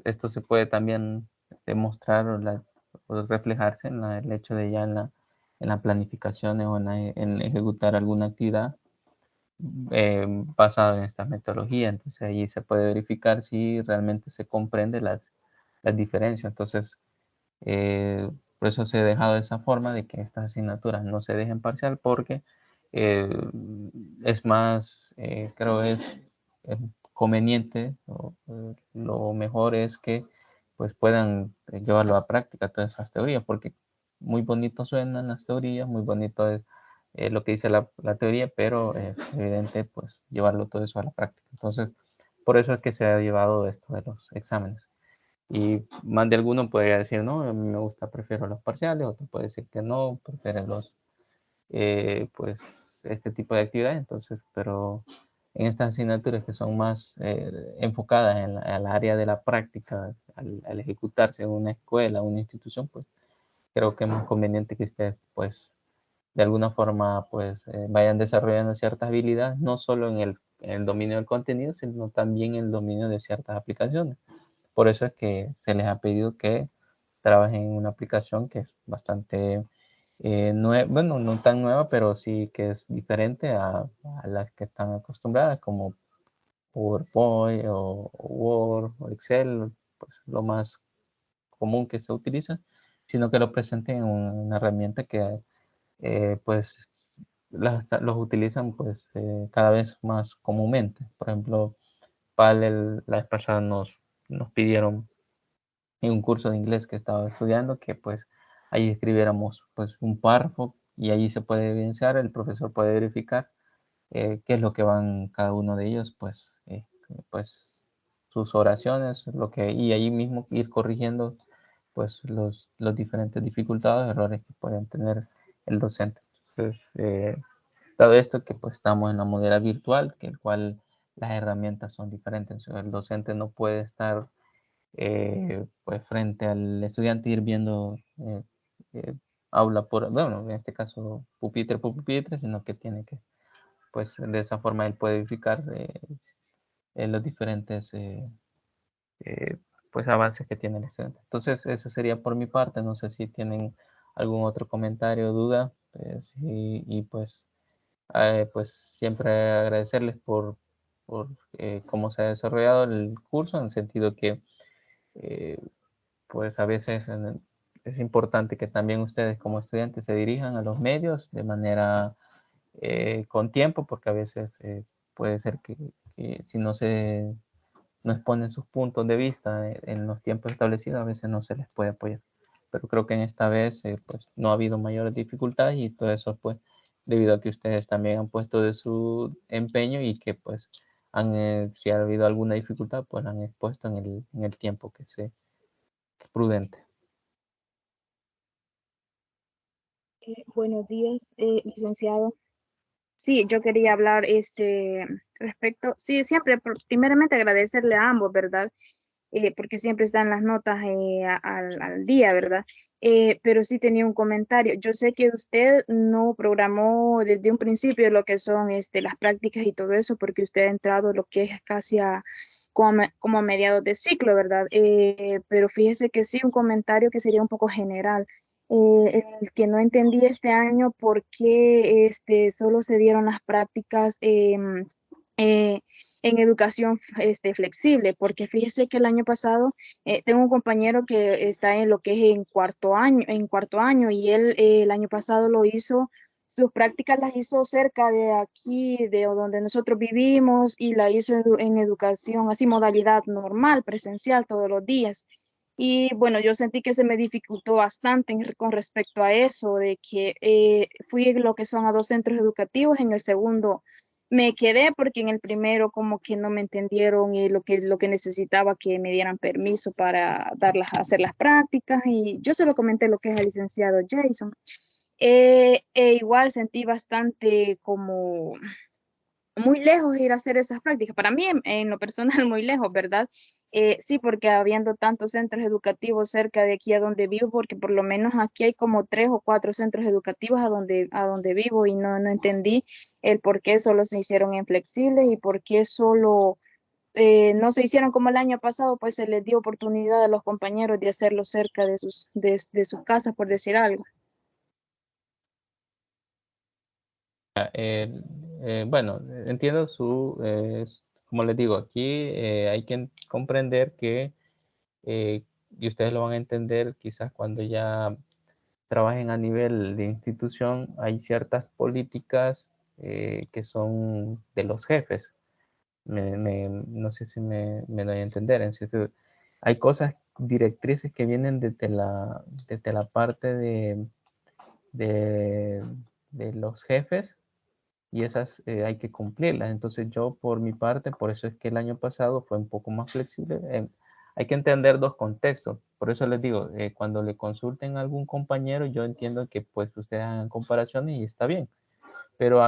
esto se puede también demostrar o reflejarse en el hecho de ya en la planificación o en ejecutar alguna actividad basada en esta metodología. Entonces ahí se puede verificar si realmente se comprende las diferencias. Entonces, eh, por eso se ha dejado de esa forma de que estas asignaturas no se dejen parcial porque eh, es más, creo es conveniente o lo mejor es que pues puedan llevarlo a práctica todas esas teorías porque muy bonito suenan las teorías, muy bonito es lo que dice la teoría, pero es evidente pues llevarlo todo eso a la práctica. Entonces, por eso es que se ha llevado esto de los exámenes. Y más de alguno podría decir, no, a mí me gusta, prefiero los parciales, otro puede decir que no, prefiere pues, este tipo de actividades. Entonces, pero en estas asignaturas que son más enfocadas en al área de la práctica, al ejecutarse en una escuela, una institución, pues creo que es más conveniente que ustedes, pues, de alguna forma, pues, vayan desarrollando ciertas habilidades, no solo en el dominio del contenido, sino también en el dominio de ciertas aplicaciones. Por eso es que se les ha pedido que trabajen en una aplicación que es bastante nueva, bueno, no tan nueva, pero sí que es diferente a las que están acostumbradas, como PowerPoint o Word o Excel, pues lo más común que se utiliza, sino que lo presenten en una herramienta que pues los utilizan pues cada vez más comúnmente. Por ejemplo, la vez pasada nos pidieron en un curso de inglés que estaba estudiando, que pues ahí escribiéramos pues un párrafo y allí se puede evidenciar, el profesor puede verificar qué es lo que van cada uno de ellos, pues sus oraciones, y ahí mismo ir corrigiendo pues los diferentes dificultades, errores que pueden tener el docente. Entonces, dado esto que pues estamos en la modalidad virtual, que el cual las herramientas son diferentes, el docente no puede estar pues frente al estudiante ir viendo eh, aula por, bueno, en este caso pupitre por pupitre, sino que tiene que, pues de esa forma él puede verificar los diferentes pues avances que tiene el estudiante. Entonces, eso sería por mi parte. No sé si tienen algún otro comentario o duda. Y pues siempre agradecerles por cómo se ha desarrollado el curso, en el sentido que eh, pues a veces es importante que también ustedes como estudiantes se dirijan a los medios de manera con tiempo, porque a veces puede ser que si no exponen sus puntos de vista en los tiempos establecidos, a veces no se les puede apoyar. Pero creo que en esta vez pues no ha habido mayores dificultades, y todo eso pues debido a que ustedes también han puesto de su empeño, y que pues si ha habido alguna dificultad, pues la han expuesto en el tiempo que es prudente. Buenos días, licenciado. Sí, yo quería hablar respecto, sí, siempre, primeramente agradecerle a ambos, ¿verdad? Porque siempre están las notas al día, ¿verdad? Pero sí tenía un comentario. Yo sé que usted no programó desde un principio lo que son las prácticas y todo eso, porque usted ha entrado lo que es casi como a mediados de ciclo, ¿verdad? Pero fíjese que sí, un comentario que sería un poco general. El que no entendí este año por qué solo se dieron las prácticas eh, en educación flexible, porque fíjese que el año pasado tengo un compañero que está en lo que es en cuarto año, y él el año pasado lo hizo, sus prácticas las hizo cerca de aquí, de donde nosotros vivimos, y la hizo en educación, así modalidad normal, presencial todos los días. Y bueno, yo sentí que se me dificultó bastante con respecto a eso, de que fui lo que son a 2 centros educativos, en el segundo me quedé porque en el primero como que no me entendieron y lo que necesitaba que me dieran permiso para hacer las prácticas, y yo se lo comenté lo que es el licenciado Jason. Igual sentí bastante como muy lejos ir a hacer esas prácticas. Para mí, en lo personal, muy lejos, ¿verdad? Sí, porque habiendo tantos centros educativos cerca de aquí a donde vivo, porque por lo menos aquí hay como 3 o 4 centros educativos a donde vivo, y no entendí el por qué solo se hicieron en flexibles y por qué solo no se hicieron como el año pasado, pues se les dio oportunidad a los compañeros de hacerlo cerca de sus casas, por decir algo. Bueno, entiendo como les digo, aquí hay que comprender que, y ustedes lo van a entender quizás cuando ya trabajen a nivel de institución, hay ciertas políticas que son de los jefes. No sé si me doy a entender. Hay cosas, directrices que vienen desde la parte de, de los jefes, y esas hay que cumplirlas. Entonces yo por mi parte, por eso es que el año pasado fue un poco más flexible. Hay que entender dos contextos. Por eso les digo, cuando le consulten a algún compañero, yo entiendo que pues ustedes hagan comparaciones y está bien, pero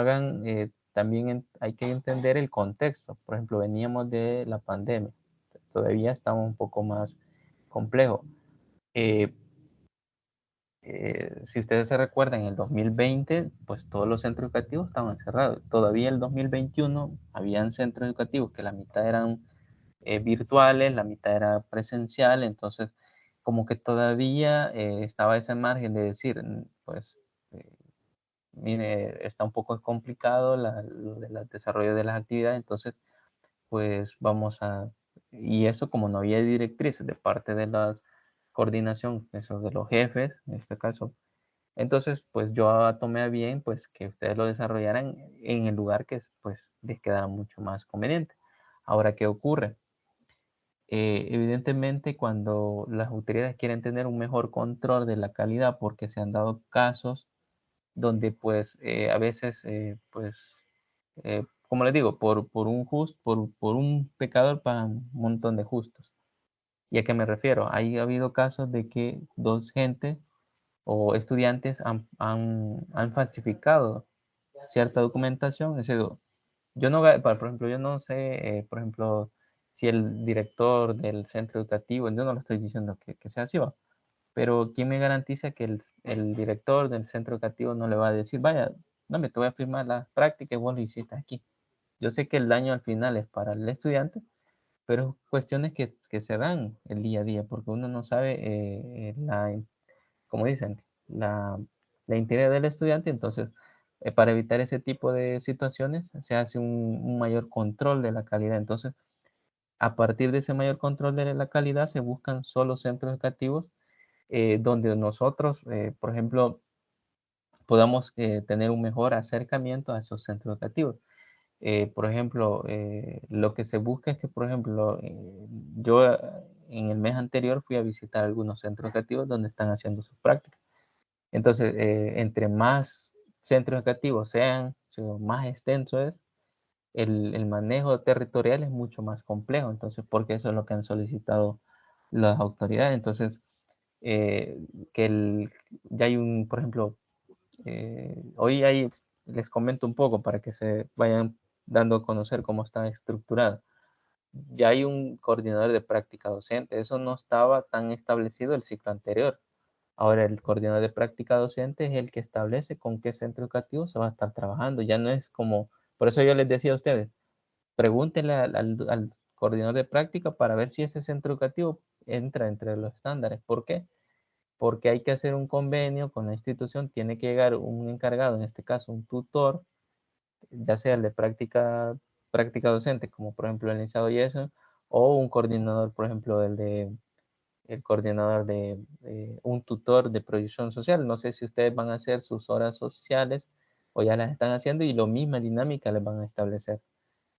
también hay que entender el contexto. Por ejemplo, veníamos de la pandemia, todavía estamos un poco más complejo. Eh, si ustedes se recuerdan, en el 2020, pues todos los centros educativos estaban cerrados. Todavía el 2021 habían centros educativos que la mitad eran virtuales, la mitad era presencial. Entonces como que todavía estaba ese margen de decir, pues, mire, está un poco complicado el desarrollo de las actividades. Entonces pues y eso como no había directrices de parte de la coordinación, eso de los jefes, en este caso, entonces, pues yo tomé a bien pues que ustedes lo desarrollaran en el lugar que pues les quedara mucho más conveniente. Ahora, ¿qué ocurre? Evidentemente, cuando las autoridades quieren tener un mejor control de la calidad, porque se han dado casos donde pues a veces pues como les digo, por un pecador pagan un montón de justos. ¿Y a qué me refiero? Ha habido casos de que dos gentes o estudiantes han falsificado cierta documentación. Es decir, por ejemplo, yo no sé, por ejemplo, si el director del centro educativo, yo no lo estoy diciendo que sea así, ¿va? Pero ¿quién me garantiza que el director del centro educativo no le va a decir, vaya, no me te voy a firmar las prácticas, vos lo hiciste aquí? Yo sé que el daño al final es para el estudiante, pero cuestiones que se dan el día a día, porque uno no sabe, como dicen, la integridad del estudiante. Entonces, para evitar ese tipo de situaciones, se hace un mayor control de la calidad. Entonces, a partir de ese mayor control de la calidad, se buscan solo centros educativos donde nosotros, por ejemplo, podamos tener un mejor acercamiento a esos centros educativos. Por ejemplo, lo que se busca es que, por ejemplo, yo en el mes anterior fui a visitar algunos centros educativos donde están haciendo sus prácticas. Entonces, entre más centros educativos sean, más extenso es, el manejo territorial es mucho más complejo. Entonces, porque eso es lo que han solicitado las autoridades. Entonces, eh, ya hay por ejemplo, hoy les comento un poco para que se vayan dando a conocer cómo está estructurado. Ya hay un coordinador de práctica docente. Eso no estaba tan establecido el ciclo anterior. Ahora el coordinador de práctica docente es el que establece con qué centro educativo se va a estar trabajando. Ya no es como, por eso yo les decía a ustedes, pregúntenle al coordinador de práctica para ver si ese centro educativo entra entre los estándares. ¿Por qué? Porque hay que hacer un convenio con la institución, tiene que llegar un encargado, en este caso un tutor, ya sea el de práctica docente, como por ejemplo el licenciado Yeso, o un coordinador, por ejemplo, el coordinador de un tutor de proyección social. No sé si ustedes van a hacer sus horas sociales o ya las están haciendo y la misma dinámica les van a establecer,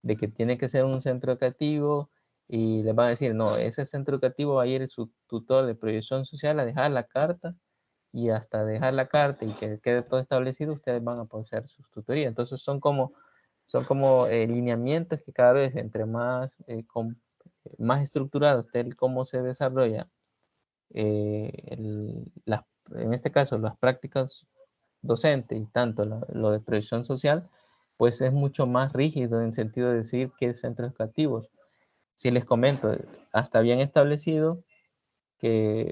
de que tiene que ser un centro educativo y les van a decir, no, ese centro educativo va a ir su tutor de proyección social a dejar la carta y hasta dejar la carta y que quede todo establecido, ustedes van a poder hacer sus tutorías. Entonces son como lineamientos que cada vez entre más estructurado esté cómo se desarrolla, en este caso las prácticas docentes y tanto lo de proyección social, pues es mucho más rígido en sentido de decir qué centros educativos. Si les comento, hasta bien establecido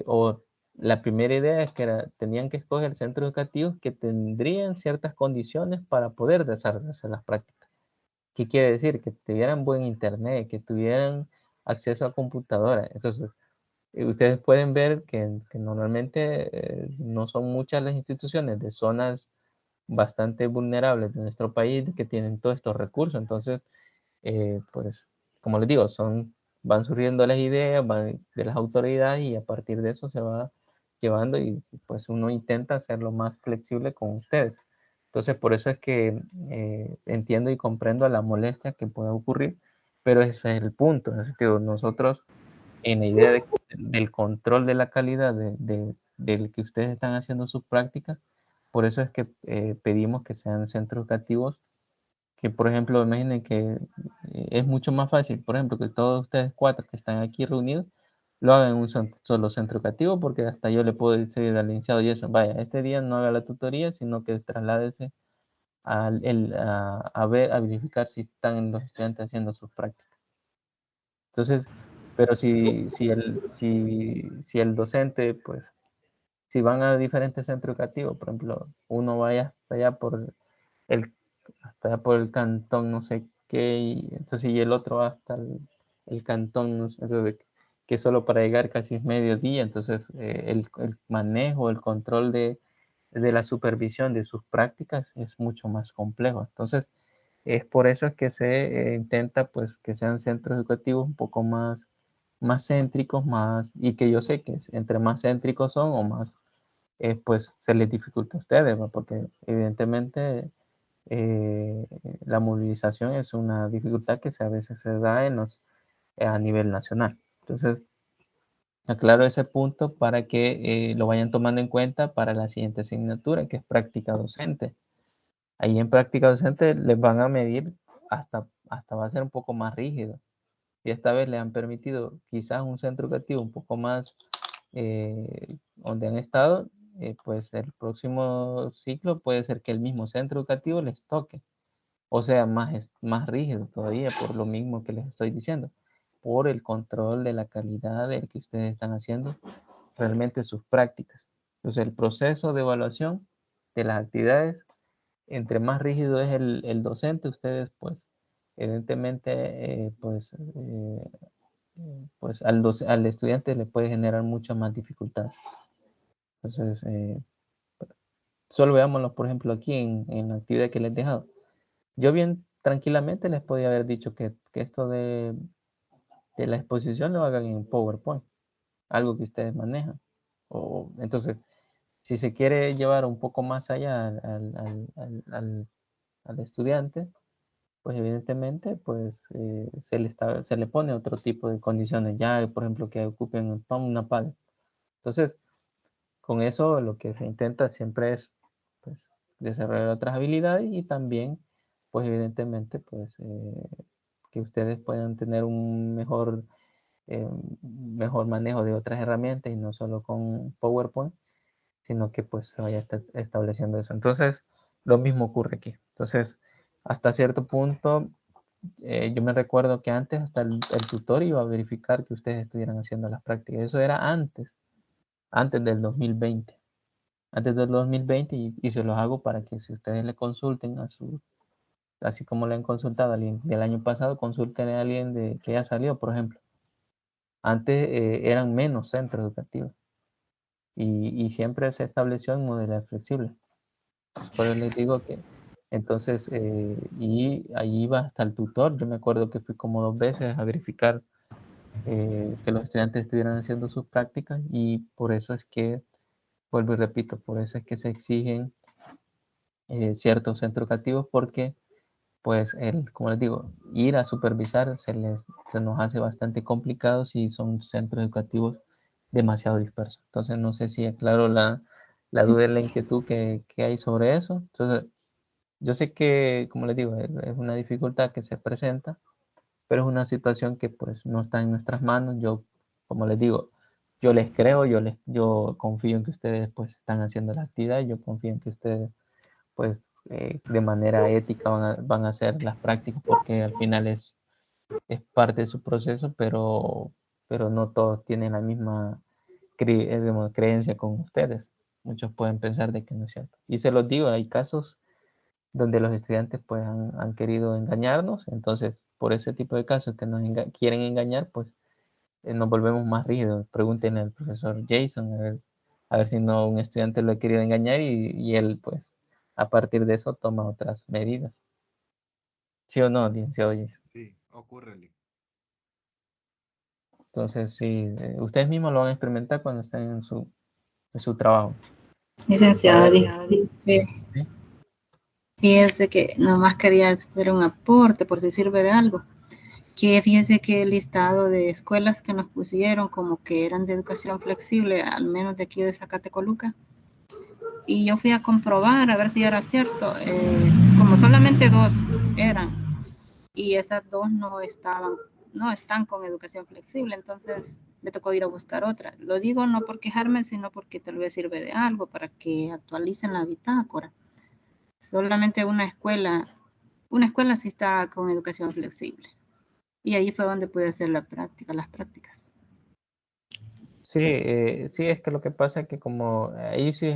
o la primera idea es que tenían que escoger centros educativos que tendrían ciertas condiciones para poder desarrollarse las prácticas. ¿Qué quiere decir? Que tuvieran buen internet, que tuvieran acceso a computadora. Entonces, ustedes pueden ver que normalmente no son muchas las instituciones de zonas bastante vulnerables de nuestro país que tienen todos estos recursos. Entonces, pues, como les digo, van surgiendo las ideas de las autoridades y a partir de eso se va llevando y pues uno intenta hacerlo más flexible con ustedes. Entonces, por eso es que entiendo y comprendo la molestia que puede ocurrir, pero ese es el punto. Es que nosotros, en la idea del control de la calidad del que ustedes están haciendo sus prácticas, por eso es que pedimos que sean centros educativos que, por ejemplo, imaginen que es mucho más fácil, por ejemplo, que todos ustedes cuatro que están aquí reunidos lo hagan en un solo centro educativo, porque hasta yo le puedo decir al licenciado y eso, vaya, este día no haga la tutoría, sino que trasládese a verificar si están los estudiantes haciendo sus prácticas. Entonces, pero si el docente, pues, si van a diferentes centros educativos, por ejemplo, uno vaya el, hasta allá por el cantón no sé qué, y entonces y el otro va hasta el cantón, no sé, entonces, que solo para llegar casi es mediodía, entonces el manejo, el control de la supervisión de sus prácticas es mucho más complejo. Entonces, es por eso que se intenta pues que sean centros educativos un poco más céntricos, y que yo sé que entre más céntricos son o más, pues se les dificulta a ustedes, ¿no? Porque evidentemente eh, la movilización es una dificultad que a veces se da a nivel nacional. Entonces, aclaro ese punto para que lo vayan tomando en cuenta para la siguiente asignatura, que es práctica docente. Ahí en práctica docente les van a medir, hasta va a ser un poco más rígido. Y esta vez les han permitido quizás un centro educativo un poco más donde han estado, pues el próximo ciclo puede ser que el mismo centro educativo les toque. O sea, más rígido todavía por lo mismo que les estoy diciendo, por el control de la calidad del que ustedes están haciendo realmente sus prácticas. Entonces, el proceso de evaluación de las actividades, entre más rígido es el docente, ustedes pues evidentemente pues pues al estudiante le puede generar mucha más dificultad. Entonces, solo veámoslo, por ejemplo, aquí en la actividad que les he dejado. Yo bien tranquilamente les podía haber dicho que esto de la exposición lo hagan en PowerPoint, algo que ustedes manejan. Entonces, si se quiere llevar un poco más allá al estudiante, pues evidentemente pues, se le pone otro tipo de condiciones, ya por ejemplo que ocupen una PAD. Entonces, con eso lo que se intenta siempre es pues, desarrollar otras habilidades y también, pues evidentemente, pues que ustedes puedan tener un mejor manejo de otras herramientas y no solo con PowerPoint, sino que pues se vaya estableciendo eso. Entonces, lo mismo ocurre aquí. Entonces, hasta cierto punto, yo me recuerdo que antes hasta el tutor iba a verificar que ustedes estuvieran haciendo las prácticas. Eso era antes del 2020. Antes del 2020 y se los hago para que si ustedes le consulten así como le han consultado a alguien del año pasado, consulten a alguien que ya salió, por ejemplo. Antes eran menos centros educativos y siempre se estableció en modalidad flexible. Por eso les digo que entonces, y ahí iba hasta el tutor. Yo me acuerdo que fui como 2 veces a verificar que los estudiantes estuvieran haciendo sus prácticas y por eso es que, vuelvo y repito, por eso es que se exigen ciertos centros educativos porque, pues, como les digo, ir a supervisar se nos hace bastante complicado si son centros educativos demasiado dispersos. Entonces, no sé si aclaro la duda y la inquietud que hay sobre eso. Entonces, yo sé que, como les digo, es una dificultad que se presenta, pero es una situación que pues no está en nuestras manos. Yo, como les digo, yo les creo, yo confío en que ustedes pues están haciendo la actividad, yo confío en que ustedes pues de manera ética van a hacer las prácticas porque al final es parte de su proceso, pero no todos tienen la misma creencia con ustedes. Muchos pueden pensar de que no es cierto. Y se los digo, hay casos donde los estudiantes pues han querido engañarnos, entonces por ese tipo de casos que quieren engañar, pues nos volvemos más rígidos. Pregúntenle al profesor Jason a ver si no un estudiante lo ha querido engañar y él pues a partir de eso toma otras medidas. ¿Sí o no, licenciado Jason? Sí, ocurre. Entonces, sí, ustedes mismos lo van a experimentar cuando estén en su trabajo. Licenciado, ¿Sí? fíjese que nomás quería hacer un aporte por si sirve de algo. Que fíjese que el listado de escuelas que nos pusieron como que eran de educación flexible, al menos de aquí de Zacatecoluca, y yo fui a comprobar a ver si era cierto, como solamente 2 eran, y esas 2 no están con educación flexible, entonces me tocó ir a buscar otra. Lo digo no por quejarme, sino porque tal vez sirve de algo para que actualicen la bitácora. Solamente una escuela sí está con educación flexible. Y ahí fue donde pude hacer las prácticas. Sí, sí, es que lo que pasa es que como ahí sí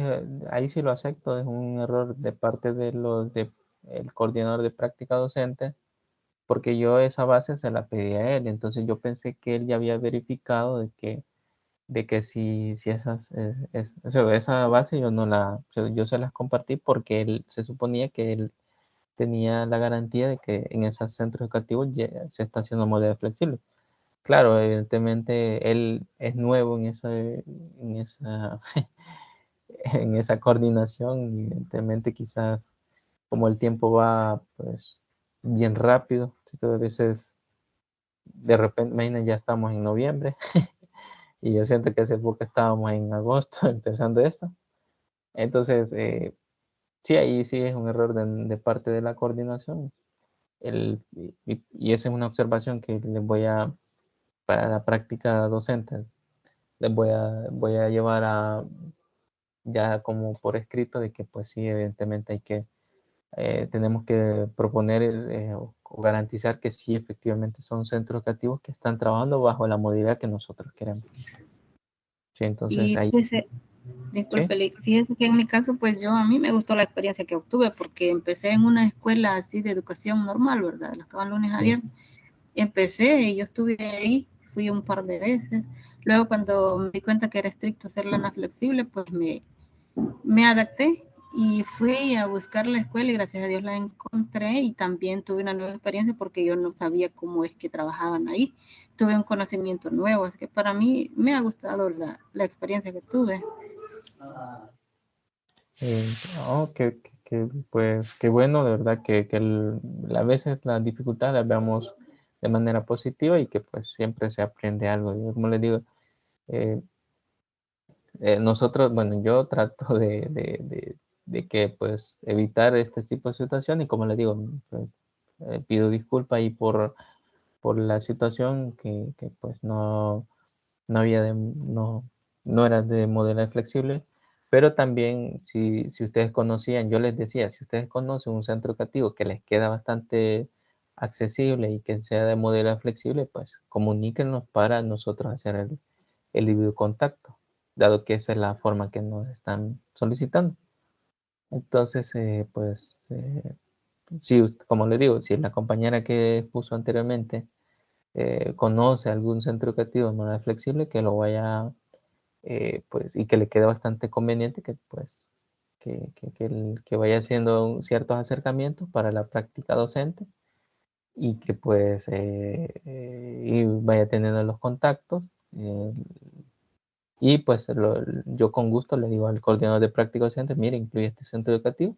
lo acepto, es un error de parte el coordinador de práctica docente, porque yo esa base se la pedí a él, entonces yo pensé que él ya había verificado de que si o sea, esa base yo no yo se las compartí porque él se suponía que él tenía la garantía de que en esos centros educativos ya se está haciendo modalidad flexible. Claro, evidentemente él es nuevo en esa coordinación, y evidentemente quizás como el tiempo va pues bien rápido, a veces de repente, imagínense, ya estamos en noviembre y yo siento que hace poco estábamos en agosto empezando esto. Entonces, sí, ahí sí es un error de parte de la coordinación. Y esa es una observación que les para la práctica docente, voy a llevar ya como por escrito de que pues sí, evidentemente tenemos que proponer o garantizar que sí, efectivamente son centros educativos que están trabajando bajo la modalidad que nosotros queremos. Sí, entonces Y ahí, fíjese, sí, disculpe, fíjese que en mi caso, pues a mí me gustó la experiencia que obtuve porque empecé en una escuela así de educación normal, ¿verdad? Las que van lunes a sí, viernes. Empecé y yo estuve ahí fui un par de veces. Luego cuando me di cuenta que era estricto hacer lana flexible, pues me adapté y fui a buscar la escuela y gracias a Dios la encontré y también tuve una nueva experiencia porque yo no sabía cómo es que trabajaban ahí. Tuve un conocimiento nuevo, así que para mí me ha gustado la experiencia que tuve. Pues qué bueno, de verdad que a veces las dificultades las veamos de manera positiva y que pues siempre se aprende algo. Yo, como les digo, eh, nosotros, bueno, yo trato de que pues evitar este tipo de situaciones y como les digo, pues, pido disculpas ahí por la situación que pues no había no era de modelo flexible, pero también si ustedes conocían, yo les decía, si ustedes conocen un centro educativo que les queda bastante accesible y que sea de modelo flexible, pues comuníquenos para nosotros hacer el video contacto, dado que esa es la forma que nos están solicitando. Entonces, sí, como les digo, si la compañera que puso anteriormente conoce algún centro educativo de manera flexible, que lo vaya, pues, y que le quede bastante conveniente, que pues, que vaya haciendo ciertos acercamientos para la práctica docente y que pues, y vaya teniendo los contactos. Y pues yo con gusto le digo al coordinador de práctica docente, mire, incluye este centro educativo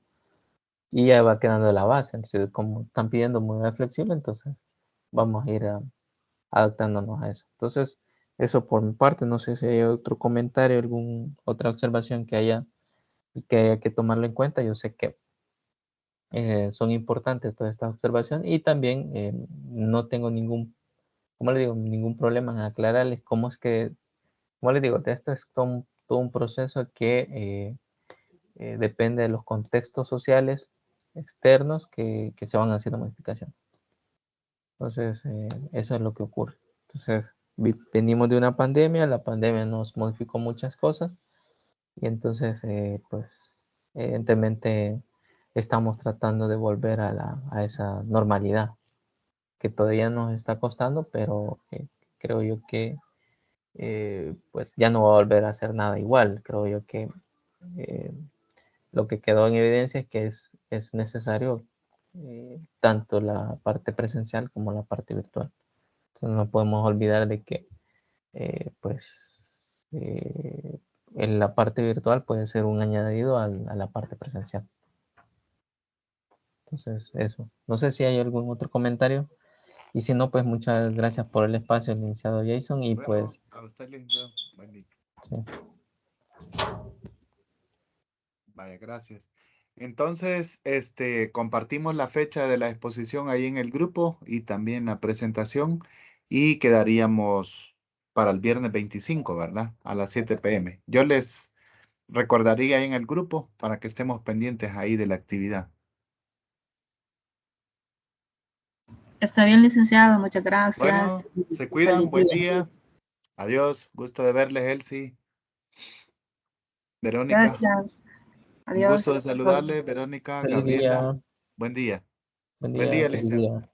y ya va quedando la base. Entonces, como están pidiendo modalidad flexible, entonces vamos a ir adaptándonos a eso. Entonces, eso por mi parte, no sé si hay otro comentario, alguna otra observación que haya que tomarlo en cuenta. Yo sé que son importantes todas estas observaciones y también no tengo como le digo, ningún problema en aclararles cómo es que, como les digo, esto es todo un proceso que depende de los contextos sociales externos que se van haciendo modificaciones. Entonces, eso es lo que ocurre. Entonces, venimos de una pandemia, la pandemia nos modificó muchas cosas y entonces, pues, evidentemente estamos tratando de volver a esa normalidad que todavía nos está costando, pero creo yo que pues ya no va a volver a hacer nada igual. Creo yo que eh, lo que quedó en evidencia es que es necesario tanto la parte presencial como la parte virtual. Entonces no podemos olvidar de que pues en la parte virtual puede ser un añadido a la parte presencial. Entonces eso. No sé si hay algún otro comentario. Y si no, pues muchas gracias por el espacio, licenciado Jason. Y Bueno, pues, a usted, licenciado. Buen día. sí. Vaya, gracias. Entonces, compartimos la fecha de la exposición ahí en el grupo y también la presentación y quedaríamos para el viernes 25, ¿verdad? A las 7 p.m. Yo les recordaría ahí en el grupo para que estemos pendientes ahí de la actividad. Está bien, licenciado, muchas gracias. Bueno, se Feliz cuidan, buen día. día. Adiós, gusto de verles, Elsie. Verónica, Gracias. un gusto de Adiós. saludarle, Verónica, Feliz Gabriela. día, Buen día. buen Buen día, día, feliz licenciado. día.